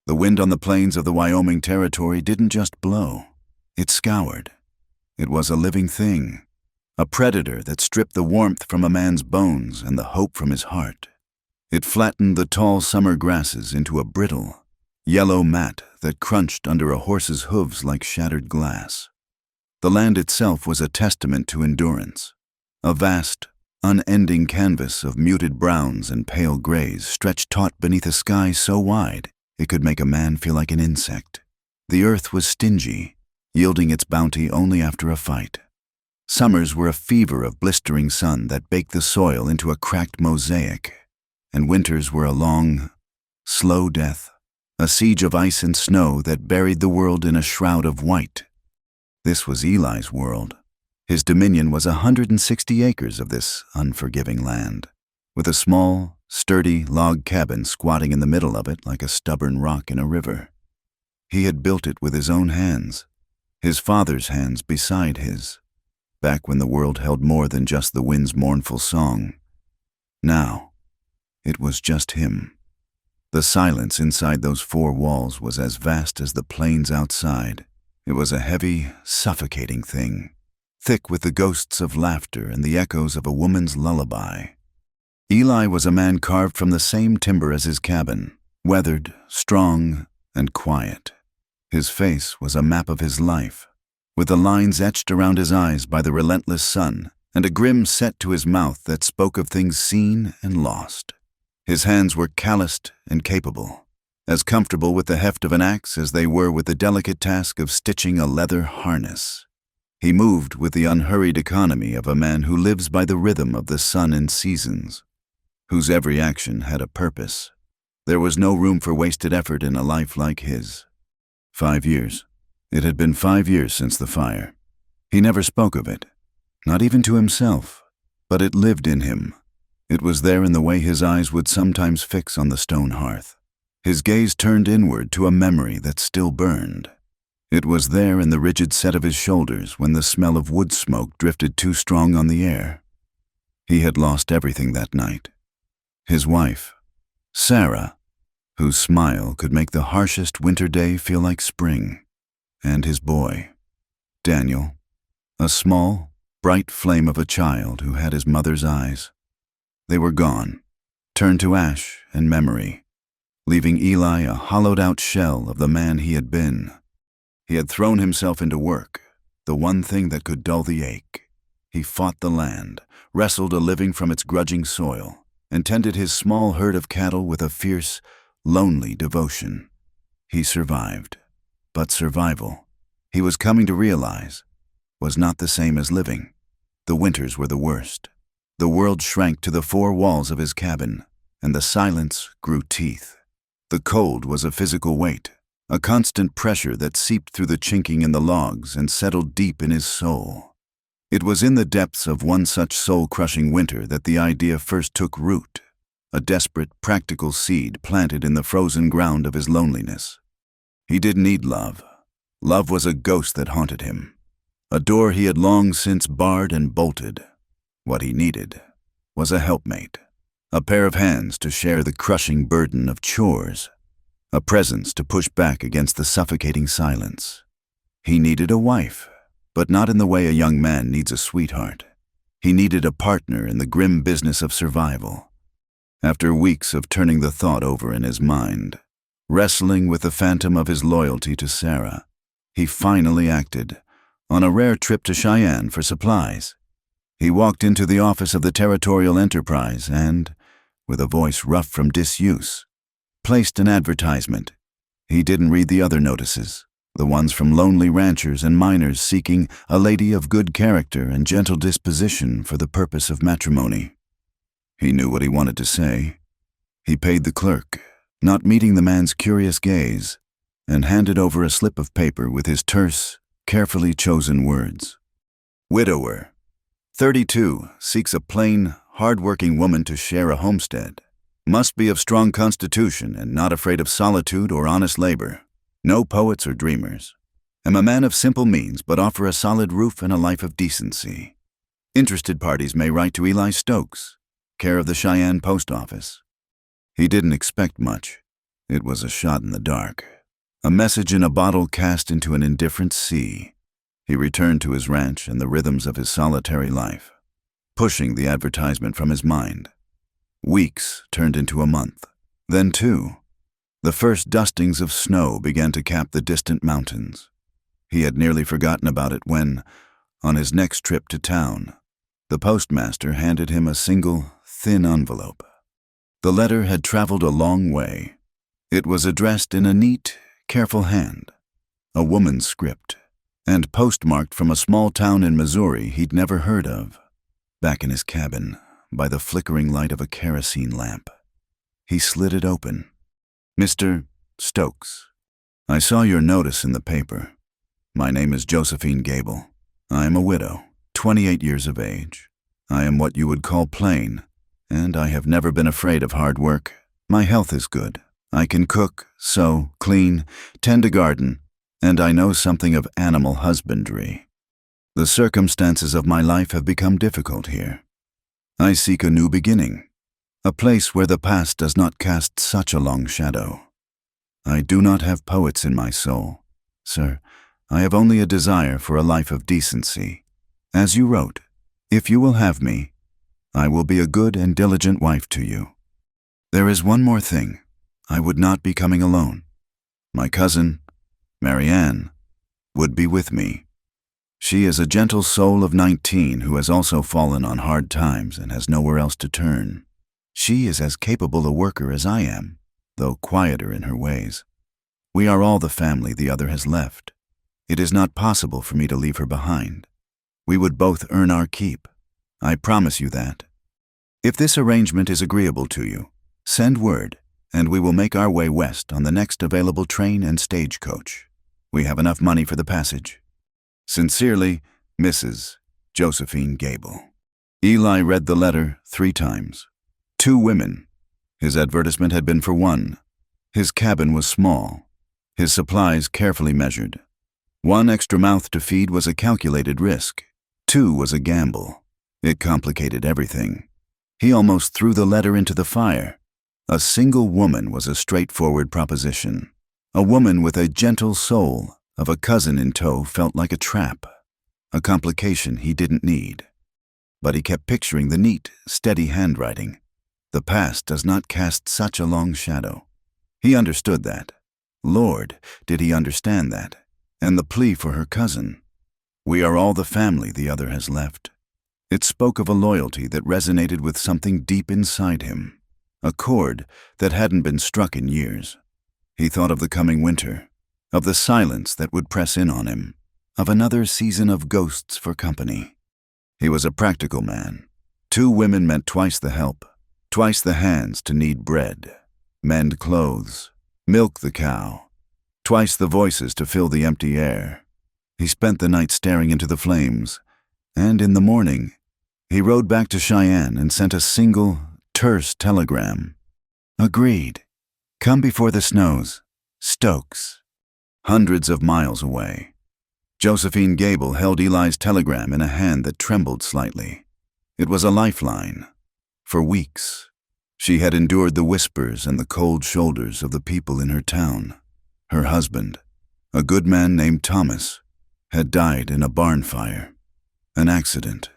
The wind on the plains of the Wyoming Territory didn't just blow. It scoured. It was a living thing, a predator that stripped the warmth from a man's bones and the hope from his heart. It flattened the tall summer grasses into a brittle, yellow mat that crunched under a horse's hooves like shattered glass. The land itself was a testament to endurance, a vast, unending canvas of muted browns and pale grays stretched taut beneath a sky so wide it could make a man feel like an insect. The earth was stingy, yielding its bounty only after a fight. Summers were a fever of blistering sun that baked the soil into a cracked mosaic, and winters were a long, slow death, a siege of ice and snow that buried the world in a shroud of white. This was Eli's world. His dominion was 160 acres of this unforgiving land, with a small, sturdy log cabin squatting in the middle of it like a stubborn rock in a river. He had built it with his own hands, his father's hands beside his, back when the world held more than just the wind's mournful song. Now, it was just him. The silence inside those four walls was as vast as the plains outside. It was a heavy, suffocating thing, thick with the ghosts of laughter and the echoes of a woman's lullaby. Eli was a man carved from the same timber as his cabin, weathered, strong, and quiet. His face was a map of his life, with the lines etched around his eyes by the relentless sun and a grim set to his mouth that spoke of things seen and lost. His hands were calloused and capable, as comfortable with the heft of an axe as they were with the delicate task of stitching a leather harness. He moved with the unhurried economy of a man who lives by the rhythm of the sun and seasons, whose every action had a purpose. There was no room for wasted effort in a life like his. 5 years. It had been 5 years since the fire. He never spoke of it, not even to himself, but it lived in him. It was there in the way his eyes would sometimes fix on the stone hearth. His gaze turned inward to a memory that still burned. It was there in the rigid set of his shoulders when the smell of wood smoke drifted too strong on the air. He had lost everything that night. His wife, Sarah, whose smile could make the harshest winter day feel like spring, and his boy, Daniel, a small, bright flame of a child who had his mother's eyes. They were gone, turned to ash and memory, leaving Eli a hollowed-out shell of the man he had been. He had thrown himself into work, the one thing that could dull the ache. He fought the land, wrestled a living from its grudging soil, and tended his small herd of cattle with a fierce, lonely devotion. He survived, but survival, he was coming to realize, was not the same as living. The winters were the worst. The world shrank to the four walls of his cabin, and the silence grew teeth. The cold was a physical weight, a constant pressure that seeped through the chinking in the logs and settled deep in his soul. It was in the depths of one such soul-crushing winter that the idea first took root, a desperate, practical seed planted in the frozen ground of his loneliness. He didn't need love. Love was a ghost that haunted him, a door he had long since barred and bolted. What he needed was a helpmate, a pair of hands to share the crushing burden of chores, a presence to push back against the suffocating silence. He needed a wife, but not in the way a young man needs a sweetheart. He needed a partner in the grim business of survival. After weeks of turning the thought over in his mind, wrestling with the phantom of his loyalty to Sarah, he finally acted, on a rare trip to Cheyenne for supplies. He walked into the office of the Territorial Enterprise and, with a voice rough from disuse, placed an advertisement. He didn't read the other notices, the ones from lonely ranchers and miners seeking a lady of good character and gentle disposition for the purpose of matrimony. He knew what he wanted to say. He paid the clerk, not meeting the man's curious gaze, and handed over a slip of paper with his terse, carefully chosen words. Widower, 32, seeks a plain, hard-working woman to share a homestead. Must be of strong constitution and not afraid of solitude or honest labor. No poets or dreamers. Am a man of simple means, but offer a solid roof and a life of decency. Interested parties may write to Eli Stokes, care of the Cheyenne Post Office. He didn't expect much. It was a shot in the dark, a message in a bottle cast into an indifferent sea. He returned to his ranch and the rhythms of his solitary life, pushing the advertisement from his mind. Weeks turned into a month, then 2. The first dustings of snow began to cap the distant mountains. He had nearly forgotten about it when, on his next trip to town, the postmaster handed him a single, thin envelope. The letter had traveled a long way. It was addressed in a neat, careful hand, a woman's script, and postmarked from a small town in Missouri he'd never heard of. Back in his cabin, by the flickering light of a kerosene lamp, he slid it open. "Mr. Stokes, I saw your notice in the paper. My name is Josephine Gable. I am a widow, 28 years of age. I am what you would call plain, and I have never been afraid of hard work. My health is good. I can cook, sew, clean, tend a garden, and I know something of animal husbandry. The circumstances of my life have become difficult here. I seek a new beginning, a place where the past does not cast such a long shadow. I do not have poets in my soul, sir. I have only a desire for a life of decency. As you wrote, if you will have me, I will be a good and diligent wife to you. There is one more thing. I would not be coming alone. My cousin, Marianne, would be with me. She is a gentle soul of 19 who has also fallen on hard times and has nowhere else to turn. She is as capable a worker as I am, though quieter in her ways. We are all the family the other has left. It is not possible for me to leave her behind. We would both earn our keep. I promise you that. If this arrangement is agreeable to you, send word, and we will make our way west on the next available train and stagecoach. We have enough money for the passage. Sincerely, Mrs. Josephine Gable." Eli read the letter 3 times. 2 women. His advertisement had been for one. His cabin was small, his supplies carefully measured. 1 extra mouth to feed was a calculated risk. 2 was a gamble. It complicated everything. He almost threw the letter into the fire. A single woman was a straightforward proposition. A woman with a gentle soul of a cousin in tow felt like a trap, a complication he didn't need. But he kept picturing the neat, steady handwriting. The past does not cast such a long shadow. He understood that. Lord, did he understand that? And the plea for her cousin. We are all the family the other has left. It spoke of a loyalty that resonated with something deep inside him. A chord that hadn't been struck in years. He thought of the coming winter, of the silence that would press in on him, of another season of ghosts for company. He was a practical man. 2 women meant twice the help, twice the hands to knead bread, mend clothes, milk the cow, twice the voices to fill the empty air. He spent the night staring into the flames, and in the morning, he rode back to Cheyenne and sent a single, terse telegram. Agreed. Come before the snows. Stokes. Hundreds of miles away. Josephine Gable held Eli's telegram in a hand that trembled slightly. It was a lifeline. For weeks, she had endured the whispers and the cold shoulders of the people in her town. Her husband, a good man named Thomas, had died in a barn fire. An accident.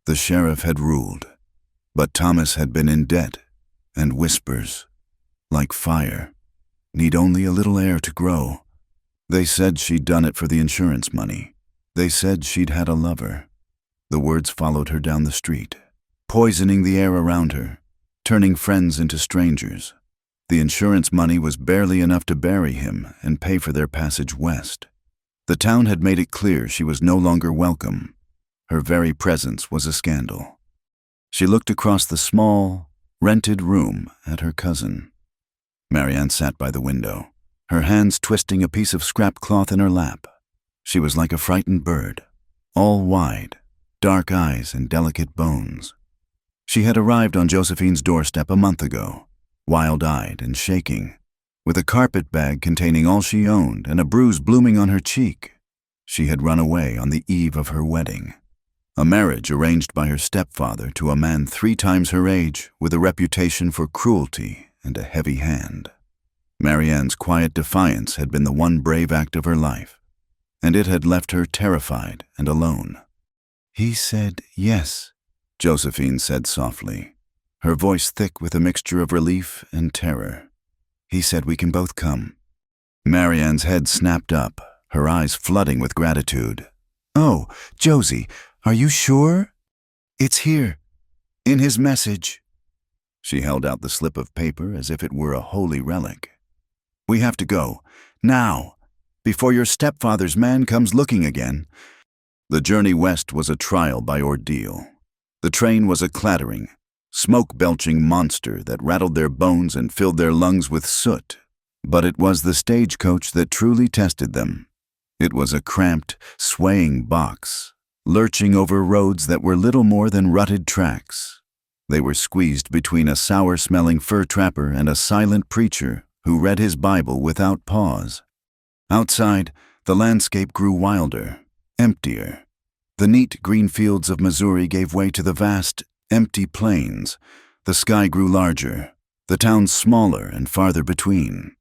The sheriff had ruled. But Thomas had been in debt, and whispers, like fire, need only a little air to grow. They said she'd done it for the insurance money. They said she'd had a lover. The words followed her down the street, poisoning the air around her, turning friends into strangers. The insurance money was barely enough to bury him and pay for their passage west. The town had made it clear she was no longer welcome. Her very presence was a scandal. She looked across the small, rented room at her cousin. Marianne sat by the window, her hands twisting a piece of scrap cloth in her lap. She was like a frightened bird, all wide, dark eyes and delicate bones. She had arrived on Josephine's doorstep a month ago, wild-eyed and shaking, with a carpet bag containing all she owned and a bruise blooming on her cheek. She had run away on the eve of her wedding. A marriage arranged by her stepfather to a man 3 times her age with a reputation for cruelty and a heavy hand. Marianne's quiet defiance had been the one brave act of her life, and it had left her terrified and alone. "He said yes," Josephine said softly, her voice thick with a mixture of relief and terror. "He said we can both come." Marianne's head snapped up, her eyes flooding with gratitude. "Oh, Josie, are you sure?" "It's here, in his message." She held out the slip of paper as if it were a holy relic. "We have to go, now, before your stepfather's man comes looking again." The journey west was a trial by ordeal. The train was a clattering, smoke-belching monster that rattled their bones and filled their lungs with soot. But it was the stagecoach that truly tested them. It was a cramped, swaying box, lurching over roads that were little more than rutted tracks. They were squeezed between a sour-smelling fur trapper and a silent preacher who read his Bible without pause. Outside, the landscape grew wilder, emptier. The neat green fields of Missouri gave way to the vast, empty plains. The sky grew larger, the towns smaller and farther between.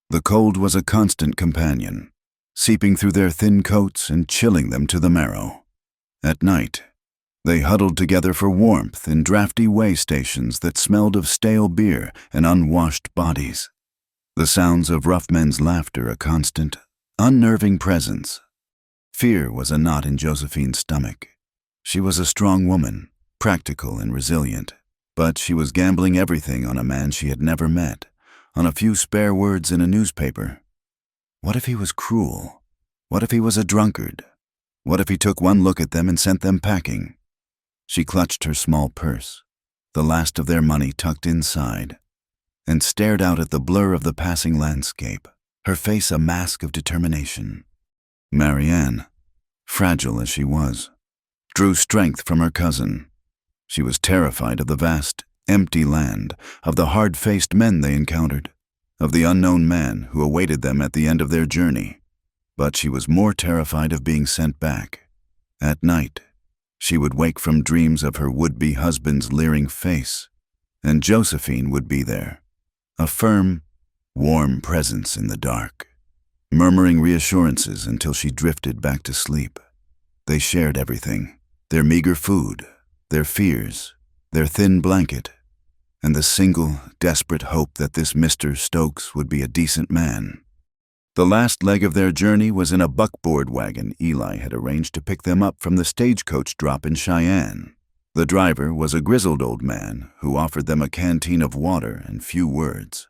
The cold was a constant companion, seeping through their thin coats and chilling them to the marrow. At night, they huddled together for warmth in drafty way stations that smelled of stale beer and unwashed bodies. The sounds of rough men's laughter a constant, unnerving presence. Fear was a knot in Josephine's stomach. She was a strong woman, practical and resilient, but she was gambling everything on a man she had never met, on a few spare words in a newspaper. What if he was cruel? What if he was a drunkard? What if he took one look at them and sent them packing? She clutched her small purse, the last of their money tucked inside, and stared out at the blur of the passing landscape, her face a mask of determination. Marianne, fragile as she was, drew strength from her cousin. She was terrified of the vast, empty land, of the hard-faced men they encountered, of the unknown man who awaited them at the end of their journey. But she was more terrified of being sent back. At night, she would wake from dreams of her would-be husband's leering face, and Josephine would be there, a firm, warm presence in the dark, murmuring reassurances until she drifted back to sleep. They shared everything, their meager food, their fears, their thin blanket, and the single, desperate hope that this Mr. Stokes would be a decent man. The last leg of their journey was in a buckboard wagon Eli had arranged to pick them up from the stagecoach drop in Cheyenne. The driver was a grizzled old man who offered them a canteen of water and few words.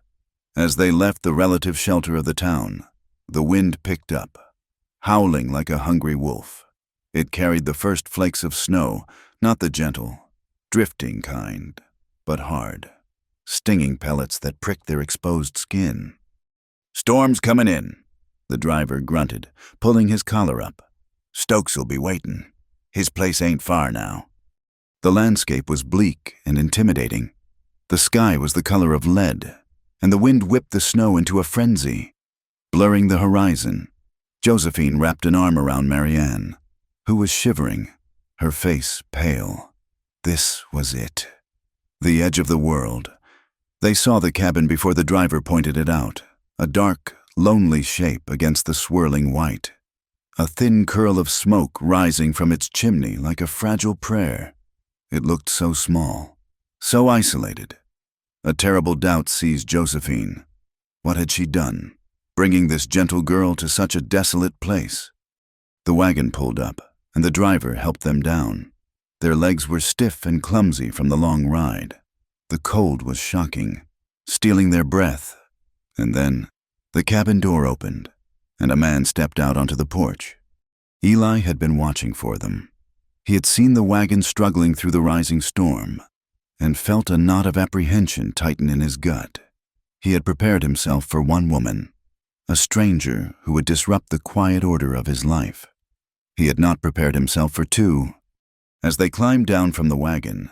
As they left the relative shelter of the town, the wind picked up, howling like a hungry wolf. It carried the first flakes of snow, not the gentle, drifting kind, but hard, stinging pellets that pricked their exposed skin. "Storm's coming in," the driver grunted, pulling his collar up. "Stokes'll be waitin'. His place ain't far now." The landscape was bleak and intimidating. The sky was the color of lead, and the wind whipped the snow into a frenzy. Blurring the horizon, Josephine wrapped an arm around Marianne, who was shivering, her face pale. This was it. The edge of the world. They saw the cabin before the driver pointed it out, a dark, lonely shape against the swirling white. A thin curl of smoke rising from its chimney like a fragile prayer. It looked so small, so isolated. A terrible doubt seized Josephine. What had she done, bringing this gentle girl to such a desolate place? The wagon pulled up, and the driver helped them down. Their legs were stiff and clumsy from the long ride. The cold was shocking, stealing their breath. And then, the cabin door opened, and a man stepped out onto the porch. Eli had been watching for them. He had seen the wagon struggling through the rising storm, and felt a knot of apprehension tighten in his gut. He had prepared himself for one woman, a stranger who would disrupt the quiet order of his life. He had not prepared himself for two. As they climbed down from the wagon,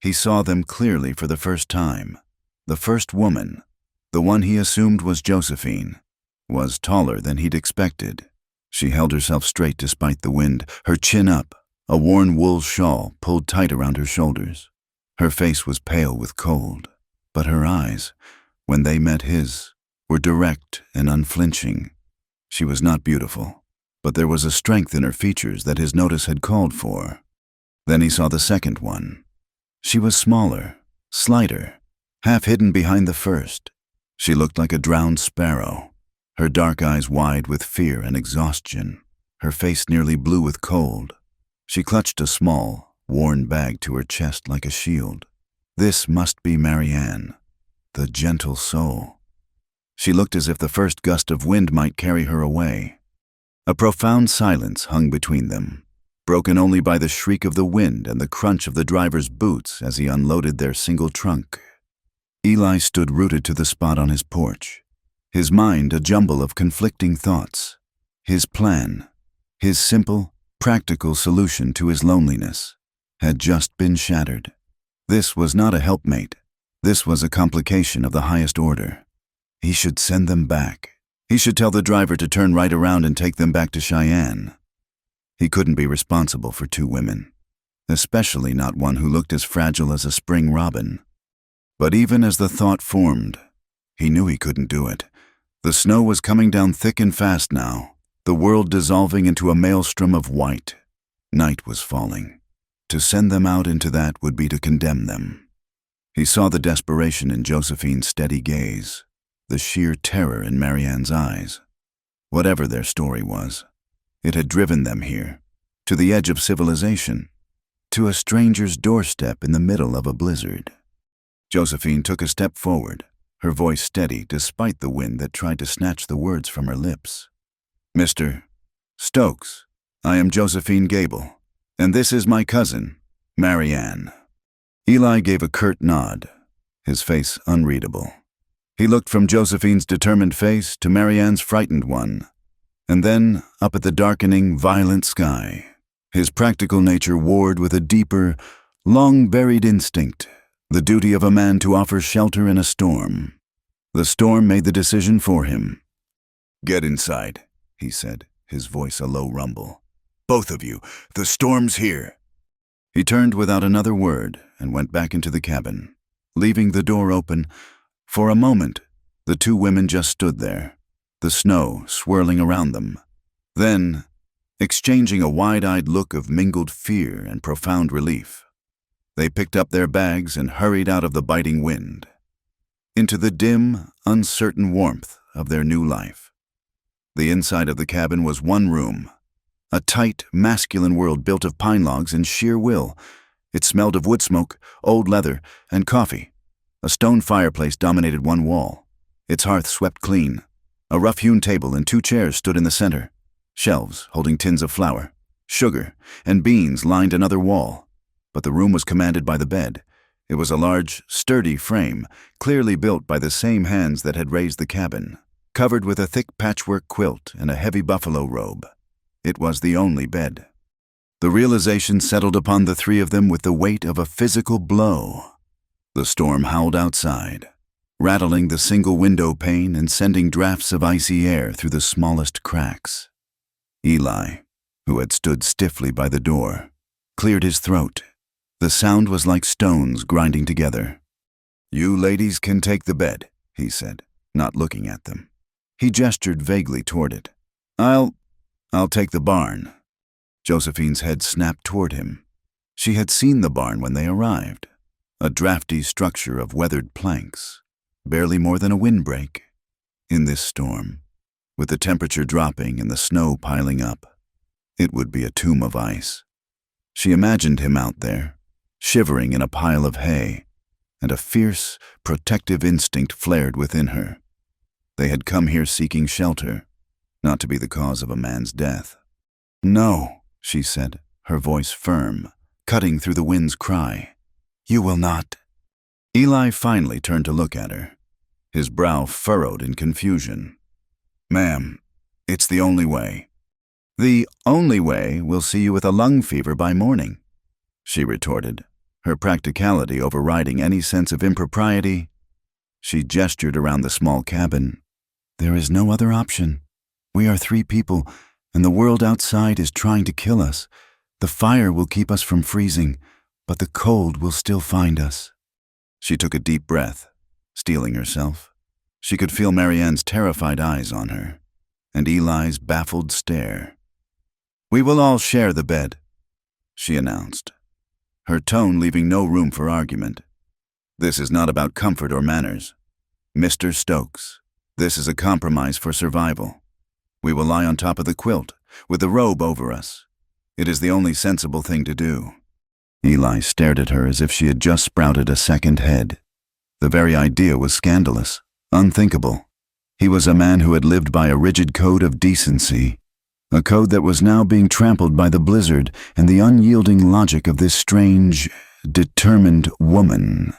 he saw them clearly for the first time. The first woman, the one he assumed was Josephine, was taller than he'd expected. She held herself straight despite the wind, her chin up, a worn wool shawl pulled tight around her shoulders. Her face was pale with cold, but her eyes, when they met his, were direct and unflinching. She was not beautiful, but there was a strength in her features that his notice had called for. Then he saw the second one. She was smaller, slighter, half hidden behind the first. She looked like a drowned sparrow, her dark eyes wide with fear and exhaustion, her face nearly blue with cold. She clutched a small, worn bag to her chest like a shield. This must be Marianne, the gentle soul. She looked as if the first gust of wind might carry her away. A profound silence hung between them, broken only by the shriek of the wind and the crunch of the driver's boots as he unloaded their single trunk. Eli stood rooted to the spot on his porch, his mind a jumble of conflicting thoughts. His plan, his simple, practical solution to his loneliness, had just been shattered. This was not a helpmate. This was a complication of the highest order. He should send them back. He should tell the driver to turn right around and take them back to Cheyenne. He couldn't be responsible for two women, especially not one who looked as fragile as a spring robin. But even as the thought formed, he knew he couldn't do it. The snow was coming down thick and fast now, the world dissolving into a maelstrom of white. Night was falling. To send them out into that would be to condemn them. He saw the desperation in Josephine's steady gaze, the sheer terror in Marianne's eyes. Whatever their story was, it had driven them here, to the edge of civilization, to a stranger's doorstep in the middle of a blizzard. Josephine took a step forward, her voice steady despite the wind that tried to snatch the words from her lips. "Mr. Stokes, I am Josephine Gable, and this is my cousin, Marianne." Eli gave a curt nod, his face unreadable. He looked from Josephine's determined face to Marianne's frightened one, and then up at the darkening, violent sky. His practical nature warred with a deeper, long-buried instinct, the duty of a man to offer shelter in a storm. The storm made the decision for him. "Get inside," he said, his voice a low rumble. "Both of you, the storm's here." He turned without another word and went back into the cabin, leaving the door open. For a moment, the two women just stood there, the snow swirling around them. Then, exchanging a wide-eyed look of mingled fear and profound relief, they picked up their bags and hurried out of the biting wind, into the dim, uncertain warmth of their new life. The inside of the cabin was one room, a tight, masculine world built of pine logs and sheer will. It smelled of wood smoke, old leather, and coffee. A stone fireplace dominated one wall, its hearth swept clean. A rough-hewn table and two chairs stood in the center. Shelves holding tins of flour, sugar, and beans lined another wall. But the room was commanded by the bed. It was a large, sturdy frame, clearly built by the same hands that had raised the cabin, covered with a thick patchwork quilt and a heavy buffalo robe. It was the only bed. The realization settled upon the three of them with the weight of a physical blow. The storm howled outside, rattling the single window pane and sending drafts of icy air through the smallest cracks. Eli, who had stood stiffly by the door, cleared his throat. The sound was like stones grinding together. "You ladies can take the bed," he said, not looking at them. He gestured vaguely toward it. I'll take the barn." Josephine's head snapped toward him. She had seen the barn when they arrived, a drafty structure of weathered planks, barely more than a windbreak. In this storm, with the temperature dropping and the snow piling up, it would be a tomb of ice. She imagined him out there, shivering in a pile of hay, and a fierce, protective instinct flared within her. They had come here seeking shelter, not to be the cause of a man's death. "No," she said, her voice firm, cutting through the wind's cry. "You will not." Eli finally turned to look at her, his brow furrowed in confusion. "Ma'am, it's the only way." "The only way will see you with a lung fever by morning," she retorted, her practicality overriding any sense of impropriety. She gestured around the small cabin. "There is no other option. We are three people, and the world outside is trying to kill us. The fire will keep us from freezing, but the cold will still find us." She took a deep breath, steeling herself. She could feel Marianne's terrified eyes on her, and Eli's baffled stare. "We will all share the bed," she announced, her tone leaving no room for argument. "This is not about comfort or manners. Mr. Stokes, this is a compromise for survival. We will lie on top of the quilt, with the robe over us. It is the only sensible thing to do." Eli stared at her as if she had just sprouted a second head. The very idea was scandalous, unthinkable. He was a man who had lived by a rigid code of decency, a code that was now being trampled by the blizzard and the unyielding logic of this strange, determined woman.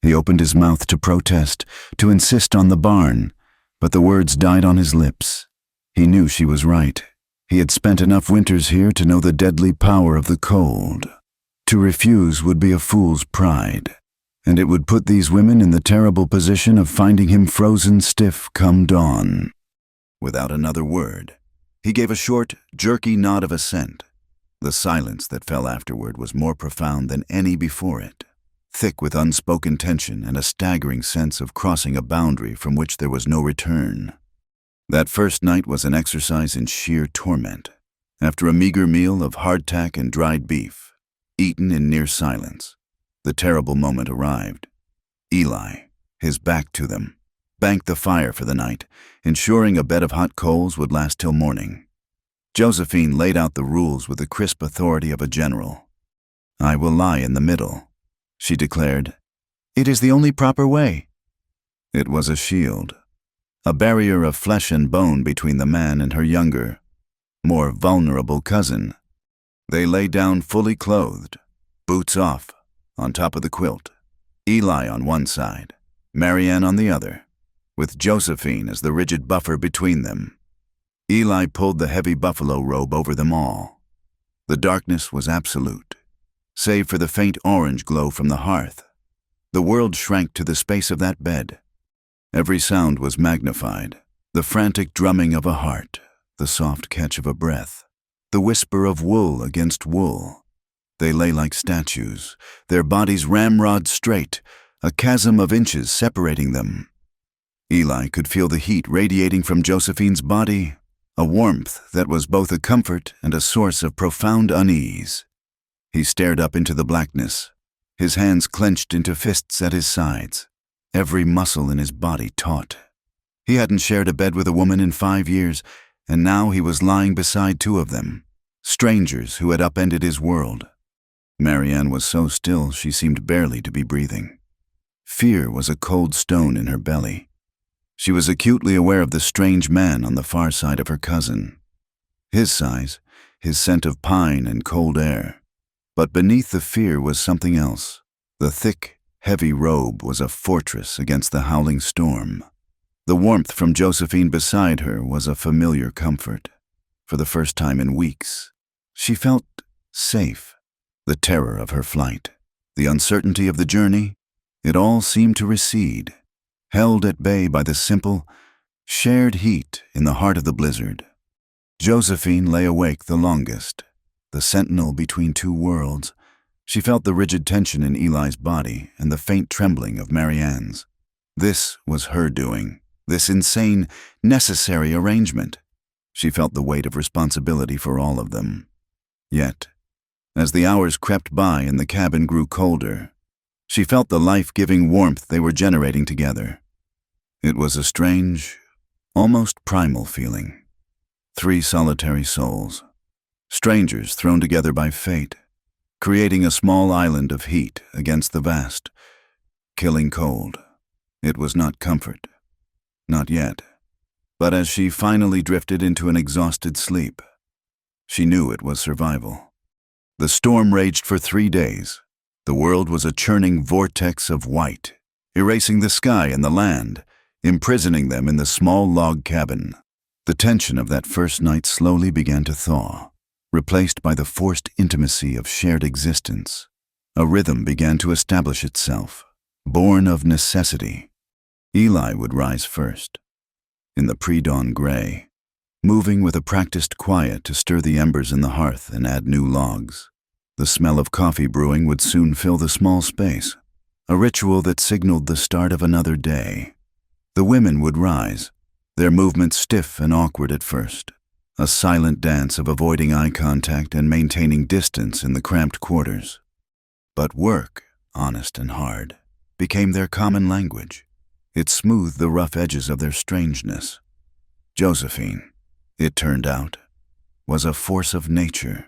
He opened his mouth to protest, to insist on the barn, but the words died on his lips. He knew she was right. He had spent enough winters here to know the deadly power of the cold. To refuse would be a fool's pride, and it would put these women in the terrible position of finding him frozen stiff come dawn. Without another word, he gave a short, jerky nod of assent. The silence that fell afterward was more profound than any before it, thick with unspoken tension and a staggering sense of crossing a boundary from which there was no return. That first night was an exercise in sheer torment. After a meager meal of hardtack and dried beef, eaten in near silence, the terrible moment arrived. Eli, his back to them, banked the fire for the night, ensuring a bed of hot coals would last till morning. Josephine laid out the rules with the crisp authority of a general. "I will lie in the middle," she declared. "It is the only proper way." It was a shield, a barrier of flesh and bone between the man and her younger, more vulnerable cousin. They lay down fully clothed, boots off, on top of the quilt, Eli on one side, Marianne on the other, with Josephine as the rigid buffer between them. Eli pulled the heavy buffalo robe over them all. The darkness was absolute, save for the faint orange glow from the hearth. The world shrank to the space of that bed. Every sound was magnified, the frantic drumming of a heart, the soft catch of a breath, the whisper of wool against wool. They lay like statues, their bodies ramrod straight, a chasm of inches separating them. Eli could feel the heat radiating from Josephine's body, a warmth that was both a comfort and a source of profound unease. He stared up into the blackness, his hands clenched into fists at his sides, every muscle in his body taut. He hadn't shared a bed with a woman in 5 years, and now he was lying beside two of them, strangers who had upended his world. Marianne was so still she seemed barely to be breathing. Fear was a cold stone in her belly. She was acutely aware of the strange man on the far side of her cousin. His size, his scent of pine and cold air. But beneath the fear was something else. The thick, heavy robe was a fortress against the howling storm. The warmth from Josephine beside her was a familiar comfort. For the first time in weeks, she felt safe. The terror of her flight, the uncertainty of the journey, it all seemed to recede, held at bay by the simple, shared heat in the heart of the blizzard. Josephine lay awake the longest, the sentinel between two worlds. She felt the rigid tension in Eli's body and the faint trembling of Marianne's. This was her doing, this insane, necessary arrangement. She felt the weight of responsibility for all of them. Yet, as the hours crept by and the cabin grew colder, she felt the life-giving warmth they were generating together. It was a strange, almost primal feeling. 3 solitary souls, strangers thrown together by fate, creating a small island of heat against the vast, killing cold. It was not comfort. Not yet. But as she finally drifted into an exhausted sleep, she knew it was survival. The storm raged for 3 days. The world was a churning vortex of white, erasing the sky and the land, imprisoning them in the small log cabin. The tension of that first night slowly began to thaw, replaced by the forced intimacy of shared existence. A rhythm began to establish itself, born of necessity. Eli would rise first, in the pre-dawn gray, moving with a practiced quiet to stir the embers in the hearth and add new logs. The smell of coffee brewing would soon fill the small space, a ritual that signaled the start of another day. The women would rise, their movements stiff and awkward at first, a silent dance of avoiding eye contact and maintaining distance in the cramped quarters. But work, honest and hard, became their common language. It smoothed the rough edges of their strangeness. Josephine, it turned out, was a force of nature.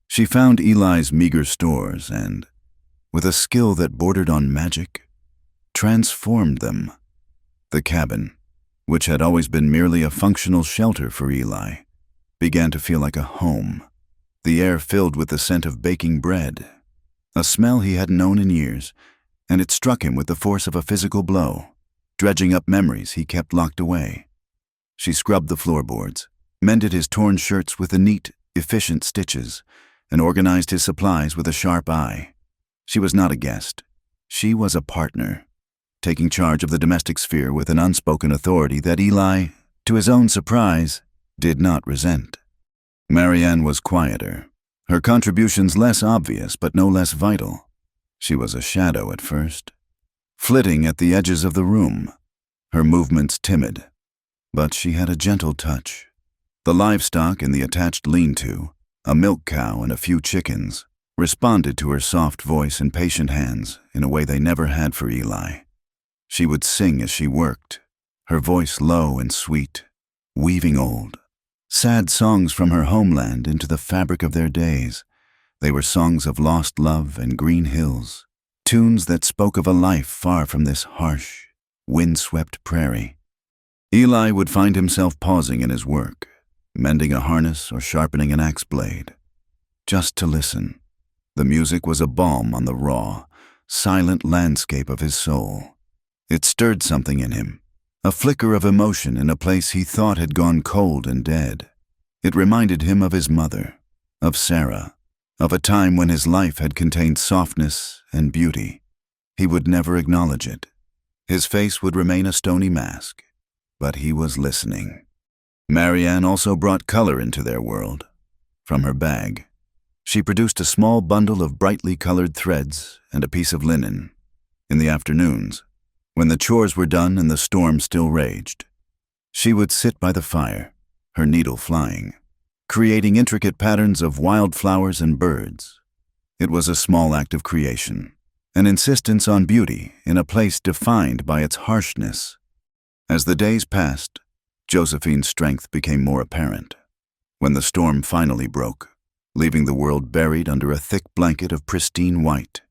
She found Eli's meager stores and, with a skill that bordered on magic, transformed them. The cabin, which had always been merely a functional shelter for Eli, began to feel like a home, the air filled with the scent of baking bread, a smell he hadn't known in years, and it struck him with the force of a physical blow, dredging up memories he kept locked away. She scrubbed the floorboards, mended his torn shirts with the neat, efficient stitches, and organized his supplies with a sharp eye. She was not a guest. She was a partner, taking charge of the domestic sphere with an unspoken authority that Eli, to his own surprise, did not resent. Marianne was quieter, her contributions less obvious but no less vital. She was a shadow at first, flitting at the edges of the room, her movements timid. But she had a gentle touch. The livestock in the attached lean-to, a milk cow and a few chickens, responded to her soft voice and patient hands in a way they never had for Eli. She would sing as she worked, her voice low and sweet, weaving old, sad songs from her homeland into the fabric of their days. They were songs of lost love and green hills, tunes that spoke of a life far from this harsh, wind-swept prairie. Eli would find himself pausing in his work, mending a harness or sharpening an axe blade, just to listen. The music was a balm on the raw, silent landscape of his soul. It stirred something in him, a flicker of emotion in a place he thought had gone cold and dead. It reminded him of his mother, of Sarah, of a time when his life had contained softness and beauty. He would never acknowledge it. His face would remain a stony mask, but he was listening. Marianne also brought color into their world. From her bag, she produced a small bundle of brightly colored threads and a piece of linen. In the afternoons, when the chores were done and the storm still raged, she would sit by the fire, her needle flying, creating intricate patterns of wildflowers and birds. It was a small act of creation, an insistence on beauty in a place defined by its harshness. As the days passed, Josephine's strength became more apparent. When the storm finally broke, leaving the world buried under a thick blanket of pristine white,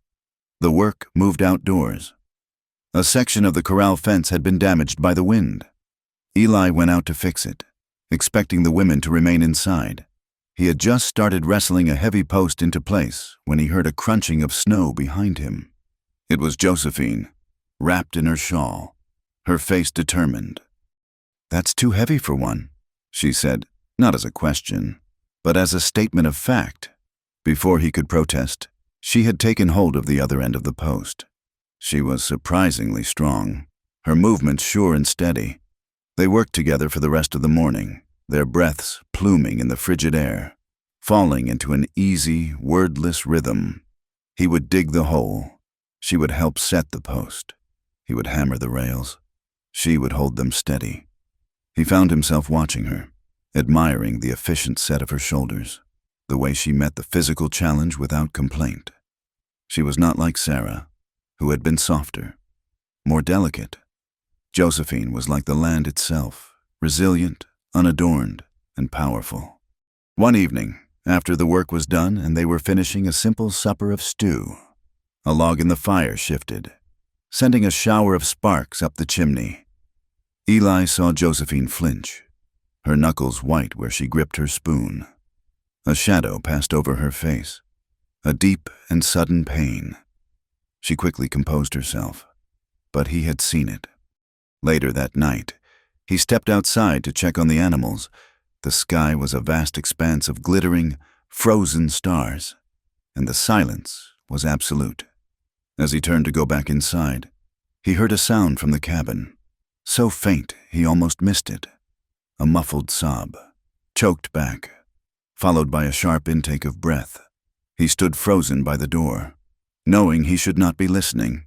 the work moved outdoors. A section of the corral fence had been damaged by the wind. Eli went out to fix it, expecting the women to remain inside. He had just started wrestling a heavy post into place when he heard a crunching of snow behind him. It was Josephine, wrapped in her shawl, her face determined. "That's too heavy for one," she said, not as a question, but as a statement of fact. Before he could protest, she had taken hold of the other end of the post. She was surprisingly strong, her movements sure and steady. They worked together for the rest of the morning, their breaths pluming in the frigid air, falling into an easy, wordless rhythm. He would dig the hole. She would help set the post. He would hammer the rails. She would hold them steady. He found himself watching her, admiring the efficient set of her shoulders, the way she met the physical challenge without complaint. She was not like Sarah, who had been softer, more delicate. Josephine was like the land itself, resilient, unadorned, and powerful. One evening, after the work was done and they were finishing a simple supper of stew, a log in the fire shifted, sending a shower of sparks up the chimney. Eli saw Josephine flinch, her knuckles white where she gripped her spoon. A shadow passed over her face, a deep and sudden pain. She quickly composed herself, but he had seen it. Later that night, he stepped outside to check on the animals. The sky was a vast expanse of glittering, frozen stars, and the silence was absolute. As he turned to go back inside, he heard a sound from the cabin, so faint he almost missed it. A muffled sob, choked back, followed by a sharp intake of breath. He stood frozen by the door, knowing he should not be listening,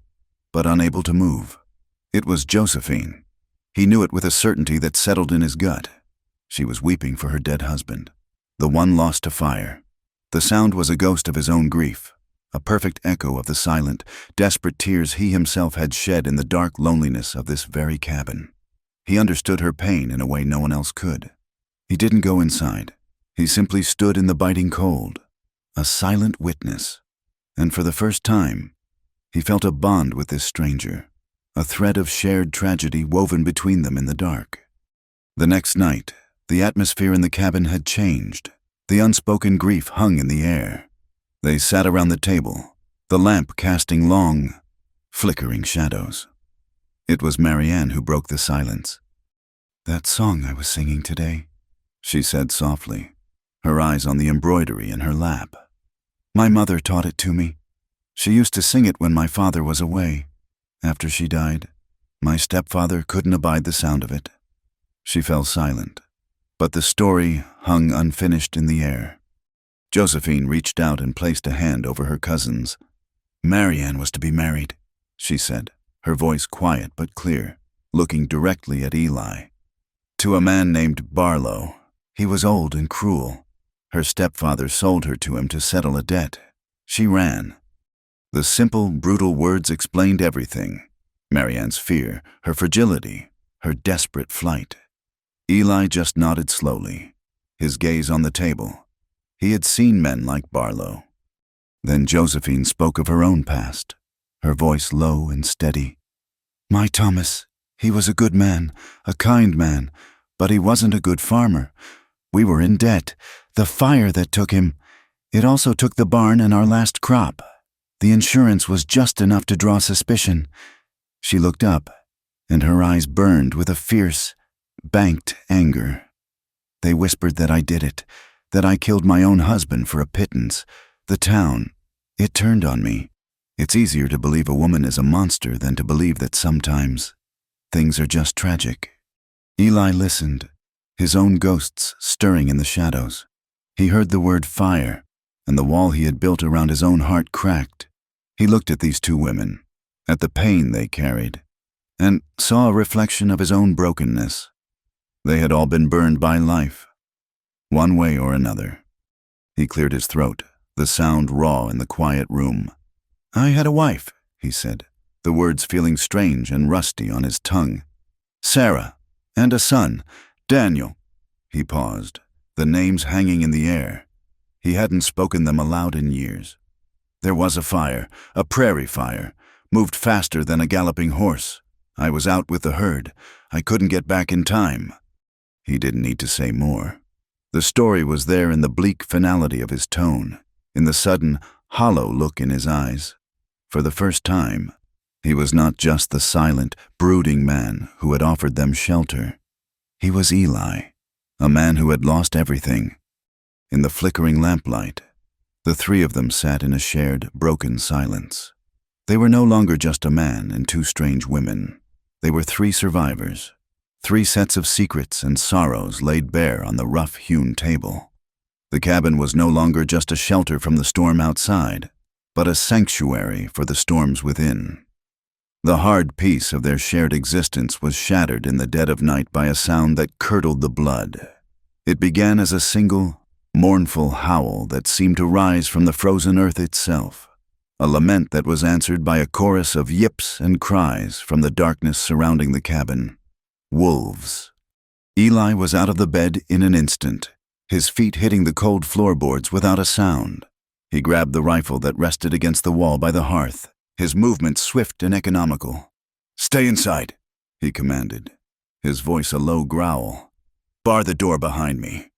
but unable to move. It was Josephine, He knew it with a certainty that settled in his gut. She was weeping for her dead husband, the one lost to fire. The sound was a ghost of his own grief, a perfect echo of the silent, desperate tears he himself had shed in the dark loneliness of this very cabin. He understood her pain in a way no one else could. He didn't go inside. He simply stood in the biting cold, a silent witness. And for the first time, he felt a bond with this stranger, a thread of shared tragedy woven between them in the dark. The next night, the atmosphere in the cabin had changed. The unspoken grief hung in the air. They sat around the table, the lamp casting long, flickering shadows. It was Marianne who broke the silence. "That song I was singing today," she said softly, her eyes on the embroidery in her lap. "My mother taught it to me. She used to sing it when my father was away. After she died, my stepfather couldn't abide the sound of it." She fell silent, but the story hung unfinished in the air. Josephine reached out and placed a hand over her cousin's. "Marianne was to be married," she said, her voice quiet but clear, looking directly at Eli. "To a man named Barlow. He was old and cruel. Her stepfather sold her to him to settle a debt. She ran." The simple, brutal words explained everything. Marianne's fear, her fragility, her desperate flight. Eli just nodded slowly, his gaze on the table. He had seen men like Barlow. Then Josephine spoke of her own past, her voice low and steady. "My Thomas, he was a good man, a kind man, but he wasn't a good farmer. We were in debt. The fire that took him, it also took the barn and our last crop. The insurance was just enough to draw suspicion." She looked up, and her eyes burned with a fierce, banked anger. "They whispered that I did it, that I killed my own husband for a pittance. The town, it turned on me. It's easier to believe a woman is a monster than to believe that sometimes things are just tragic." Eli listened, his own ghosts stirring in the shadows. He heard the word fire, and the wall he had built around his own heart cracked. He looked at these two women, at the pain they carried, and saw a reflection of his own brokenness. They had all been burned by life, one way or another. He cleared his throat, the sound raw in the quiet room. "I had a wife," he said, the words feeling strange and rusty on his tongue. "Sarah, and a son, Daniel." He paused, the names hanging in the air. He hadn't spoken them aloud in years. "There was a fire, a prairie fire, moved faster than a galloping horse. I was out with the herd. I couldn't get back in time." He didn't need to say more. The story was there in the bleak finality of his tone, in the sudden, hollow look in his eyes. For the first time, he was not just the silent, brooding man who had offered them shelter. He was Eli, a man who had lost everything. In the flickering lamplight, the three of them sat in a shared, broken silence. They were no longer just a man and two strange women. They were three survivors, three sets of secrets and sorrows laid bare on the rough-hewn table. The cabin was no longer just a shelter from the storm outside, but a sanctuary for the storms within. The hard peace of their shared existence was shattered in the dead of night by a sound that curdled the blood. It began as a single, mournful howl that seemed to rise from the frozen earth itself, a lament that was answered by a chorus of yips and cries from the darkness surrounding the cabin. Wolves. Eli was out of the bed in an instant, his feet hitting the cold floorboards without a sound. He grabbed the rifle that rested against the wall by the hearth, his movements swift and economical. "Stay inside," he commanded, his voice a low growl. "Bar the door behind me."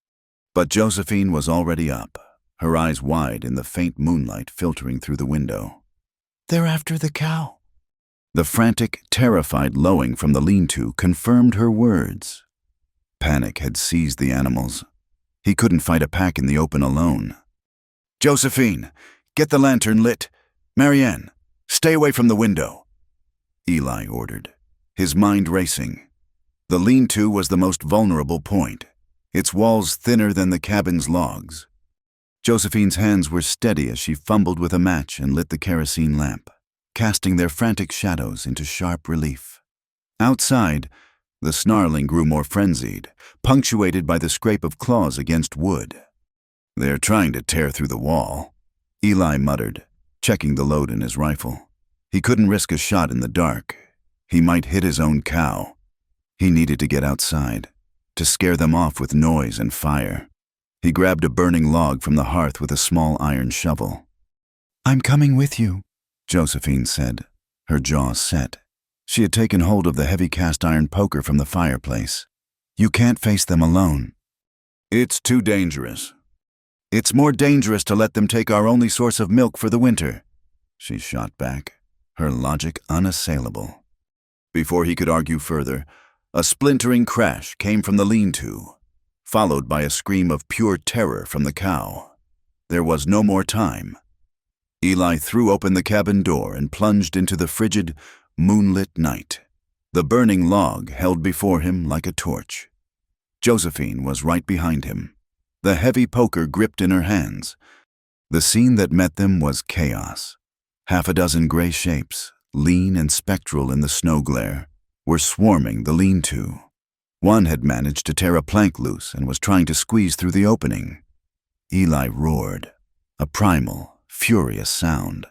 But Josephine was already up, her eyes wide in the faint moonlight filtering through the window. "They're after the cow." The frantic, terrified lowing from the lean-to confirmed her words. Panic had seized the animals. He couldn't fight a pack in the open alone. "Josephine, get the lantern lit. Marianne, stay away from the window," Eli ordered, his mind racing. The lean-to was the most vulnerable point, its walls thinner than the cabin's logs. Josephine's hands were steady as she fumbled with a match and lit the kerosene lamp, casting their frantic shadows into sharp relief. Outside, The snarling grew more frenzied, punctuated by the scrape of claws against wood. "They're trying to tear through the wall," Eli muttered, checking the load in his rifle. He couldn't risk a shot in the dark. He might hit his own cow. He needed to get outside, to scare them off with noise and fire. He grabbed a burning log from the hearth with a small iron shovel. "I'm coming with you," Josephine said, her jaw set. She had taken hold of the heavy cast-iron poker from the fireplace. "You can't face them alone." "It's too dangerous." "It's more dangerous to let them take our only source of milk for the winter," she shot back, her logic unassailable. Before he could argue further, a splintering crash came from the lean-to, followed by a scream of pure terror from the cow. There was no more time. Eli threw open the cabin door and plunged into the frigid, moonlit night, the burning log held before him like a torch. Josephine was right behind him, the heavy poker gripped in her hands. The scene that met them was chaos. Half a dozen gray shapes, lean and spectral in the snow glare, were swarming the lean-to. One had managed to tear a plank loose and was trying to squeeze through the opening. Eli roared, a primal, furious sound,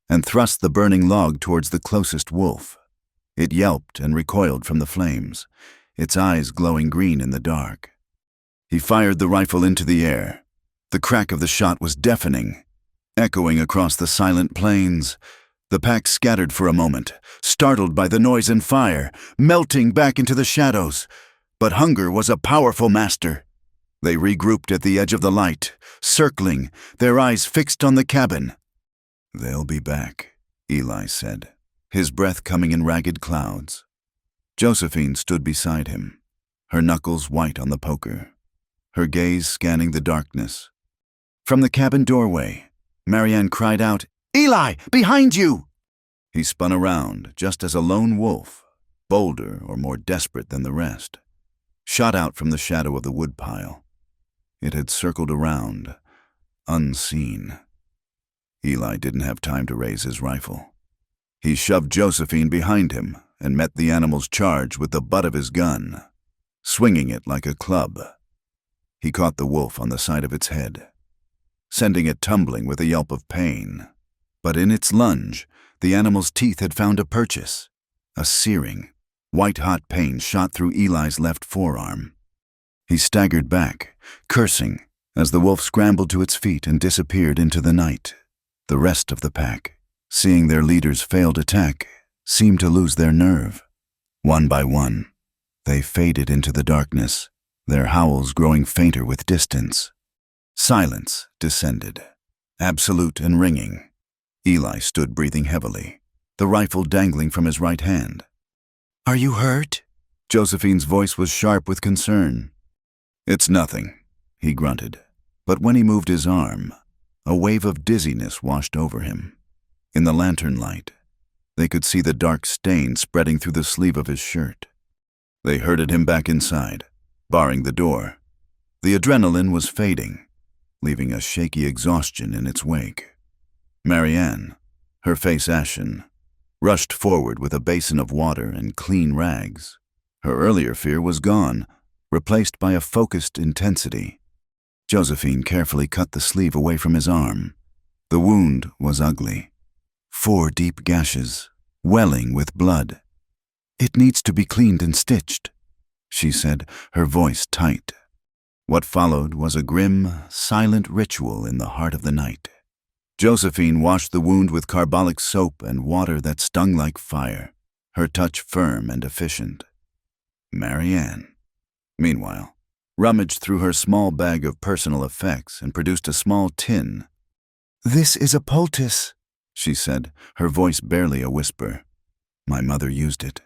and thrust the burning log towards the closest wolf. It yelped and recoiled from the flames, its eyes glowing green in the dark. He fired the rifle into the air. The crack of the shot was deafening, echoing across the silent plains. The pack scattered for a moment, startled by the noise and fire, melting back into the shadows. But hunger was a powerful master. They regrouped at the edge of the light, circling, their eyes fixed on the cabin. "They'll be back," Eli said, his breath coming in ragged clouds. Josephine stood beside him, her knuckles white on the poker, her gaze scanning the darkness. From the cabin doorway, Marianne cried out, "Eli, behind you!" He spun around just as a lone wolf, bolder or more desperate than the rest, shot out from the shadow of the woodpile. It had circled around, unseen. Eli didn't have time to raise his rifle. He shoved Josephine behind him and met the animal's charge with the butt of his gun, swinging it like a club. He caught the wolf on the side of its head, sending it tumbling with a yelp of pain. But in its lunge, the animal's teeth had found a purchase. A searing, white-hot pain shot through Eli's left forearm. He staggered back, cursing, as the wolf scrambled to its feet and disappeared into the night. The rest of the pack, seeing their leader's failed attack, seemed to lose their nerve. One by one, they faded into the darkness, their howls growing fainter with distance. Silence descended, absolute and ringing. Eli stood breathing heavily, the rifle dangling from his right hand. "Are you hurt?" Josephine's voice was sharp with concern. "It's nothing," he grunted, but when he moved his arm, a wave of dizziness washed over him. In the lantern light, they could see the dark stain spreading through the sleeve of his shirt. They herded him back inside, barring the door. The adrenaline was fading, leaving a shaky exhaustion in its wake. Marianne, her face ashen, rushed forward with a basin of water and clean rags. Her earlier fear was gone, replaced by a focused intensity. Josephine carefully cut the sleeve away from his arm. The wound was ugly. 4 deep gashes, welling with blood. "It needs to be cleaned and stitched," she said, her voice tight. What followed was a grim, silent ritual in the heart of the night. Josephine washed the wound with carbolic soap and water that stung like fire, her touch firm and efficient. Marianne, meanwhile, rummaged through her small bag of personal effects and produced a small tin. "This is a poultice," she said, her voice barely a whisper. "My mother used it.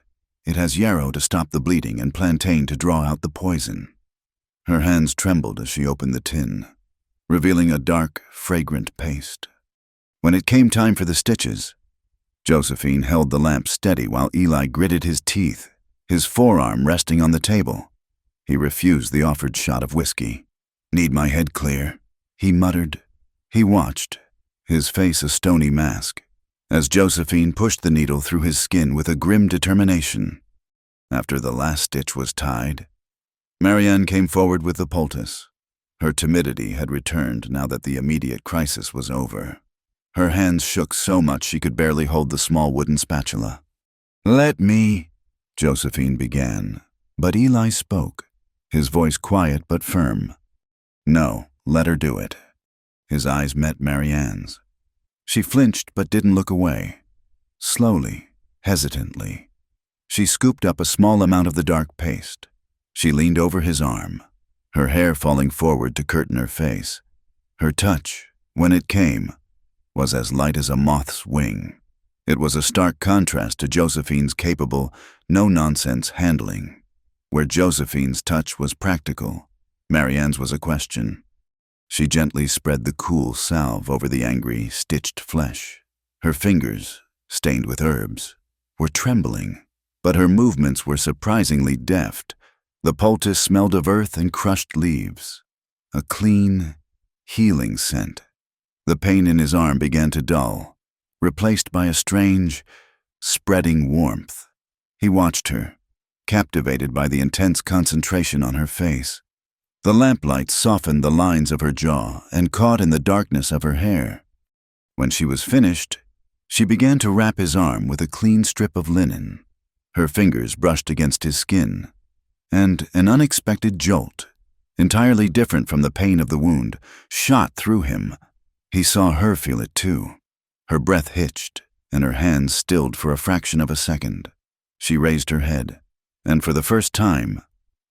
It has yarrow to stop the bleeding and plantain to draw out the poison." Her hands trembled as she opened the tin, revealing a dark, fragrant paste. When it came time for the stitches, Josephine held the lamp steady while Eli gritted his teeth, his forearm resting on the table. He refused the offered shot of whiskey. "Need my head clear," he muttered. He watched, his face a stony mask, as Josephine pushed the needle through his skin with a grim determination. After the last stitch was tied, Marianne came forward with the poultice. Her timidity had returned now that the immediate crisis was over. Her hands shook so much she could barely hold the small wooden spatula. "Let me," Josephine began, but Eli spoke, his voice quiet but firm. "No, let her do it." His eyes met Marianne's. She flinched but didn't look away. Slowly, hesitantly, she scooped up a small amount of the dark paste. She leaned over his arm, her hair falling forward to curtain her face. Her touch, when it came, was as light as a moth's wing. It was a stark contrast to Josephine's capable, no-nonsense handling. Where Josephine's touch was practical, Marianne's was a question. She gently spread the cool salve over the angry, stitched flesh. Her fingers, stained with herbs, were trembling, but her movements were surprisingly deft. The poultice smelled of earth and crushed leaves, a clean, healing scent. The pain in his arm began to dull, replaced by a strange, spreading warmth. He watched her, captivated by the intense concentration on her face. The lamplight softened the lines of her jaw and caught in the darkness of her hair. When she was finished, she began to wrap his arm with a clean strip of linen. Her fingers brushed against his skin, and an unexpected jolt, entirely different from the pain of the wound, shot through him. He saw her feel it too. Her breath hitched, and her hands stilled for a fraction of a second. She raised her head, and for the first time,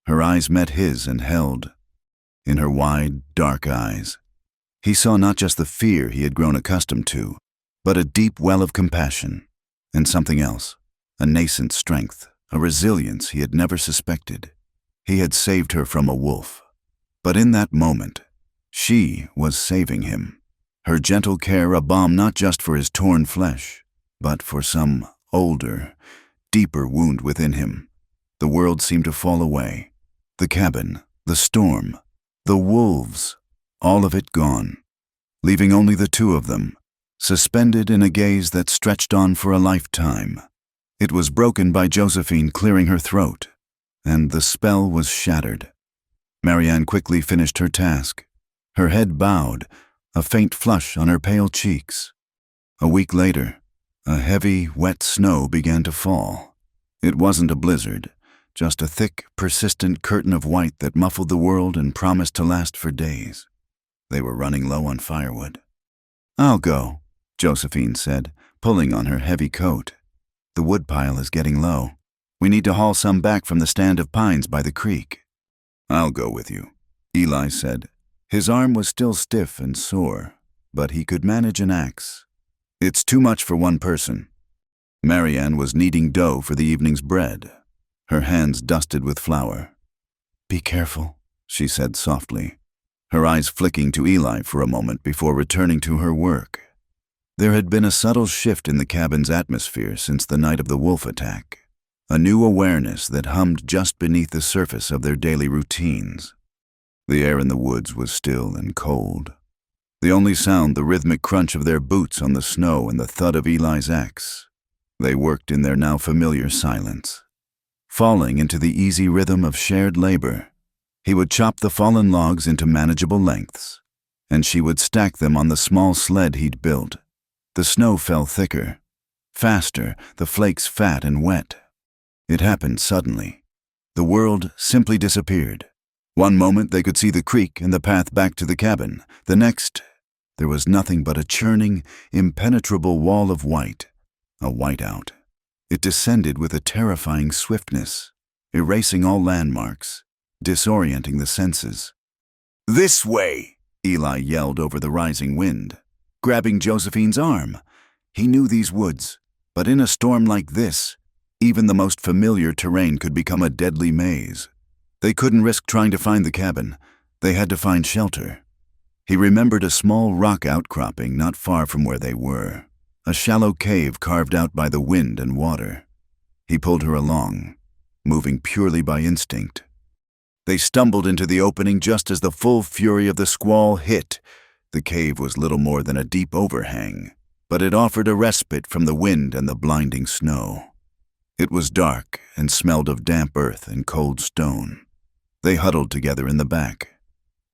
her eyes met his and held. In her wide, dark eyes, he saw not just the fear he had grown accustomed to, but a deep well of compassion, and something else, a nascent strength, a resilience he had never suspected. He had saved her from a wolf, but in that moment, she was saving him. Her gentle care a balm not just for his torn flesh, but for some older, deeper wound within him. The world seemed to fall away. The cabin, the storm, the wolves, all of it gone, leaving only the two of them, suspended in a gaze that stretched on for a lifetime. It was broken by Josephine clearing her throat, and the spell was shattered. Marianne quickly finished her task. Her head bowed, a faint flush on her pale cheeks. A week later, a heavy, wet snow began to fall. It wasn't a blizzard, just a thick, persistent curtain of white that muffled the world and promised to last for days. They were running low on firewood. "I'll go," Josephine said, pulling on her heavy coat. "The woodpile is getting low. We need to haul some back from the stand of pines by the creek." "I'll go with you," Eli said. His arm was still stiff and sore, but he could manage an axe. "It's too much for one person." Marianne was kneading dough for the evening's bread, her hands dusted with flour. "Be careful," she said softly, her eyes flicking to Eli for a moment before returning to her work. There had been a subtle shift in the cabin's atmosphere since the night of the wolf attack, a new awareness that hummed just beneath the surface of their daily routines. The air in the woods was still and cold. The only sound the rhythmic crunch of their boots on the snow and the thud of Eli's axe. They worked in their now familiar silence, falling into the easy rhythm of shared labor. He would chop the fallen logs into manageable lengths, and she would stack them on the small sled he'd built. The snow fell thicker, faster, the flakes fat and wet. It happened suddenly. The world simply disappeared. One moment they could see the creek and the path back to the cabin. The next, there was nothing but a churning, impenetrable wall of white, a whiteout. It descended with a terrifying swiftness, erasing all landmarks, disorienting the senses. "This way!" Eli yelled over the rising wind, grabbing Josephine's arm. He knew these woods, but in a storm like this, even the most familiar terrain could become a deadly maze. They couldn't risk trying to find the cabin. They had to find shelter. He remembered a small rock outcropping not far from where they were, a shallow cave carved out by the wind and water. He pulled her along, moving purely by instinct. They stumbled into the opening just as the full fury of the squall hit. The cave was little more than a deep overhang, but it offered a respite from the wind and the blinding snow. It was dark and smelled of damp earth and cold stone. They huddled together in the back,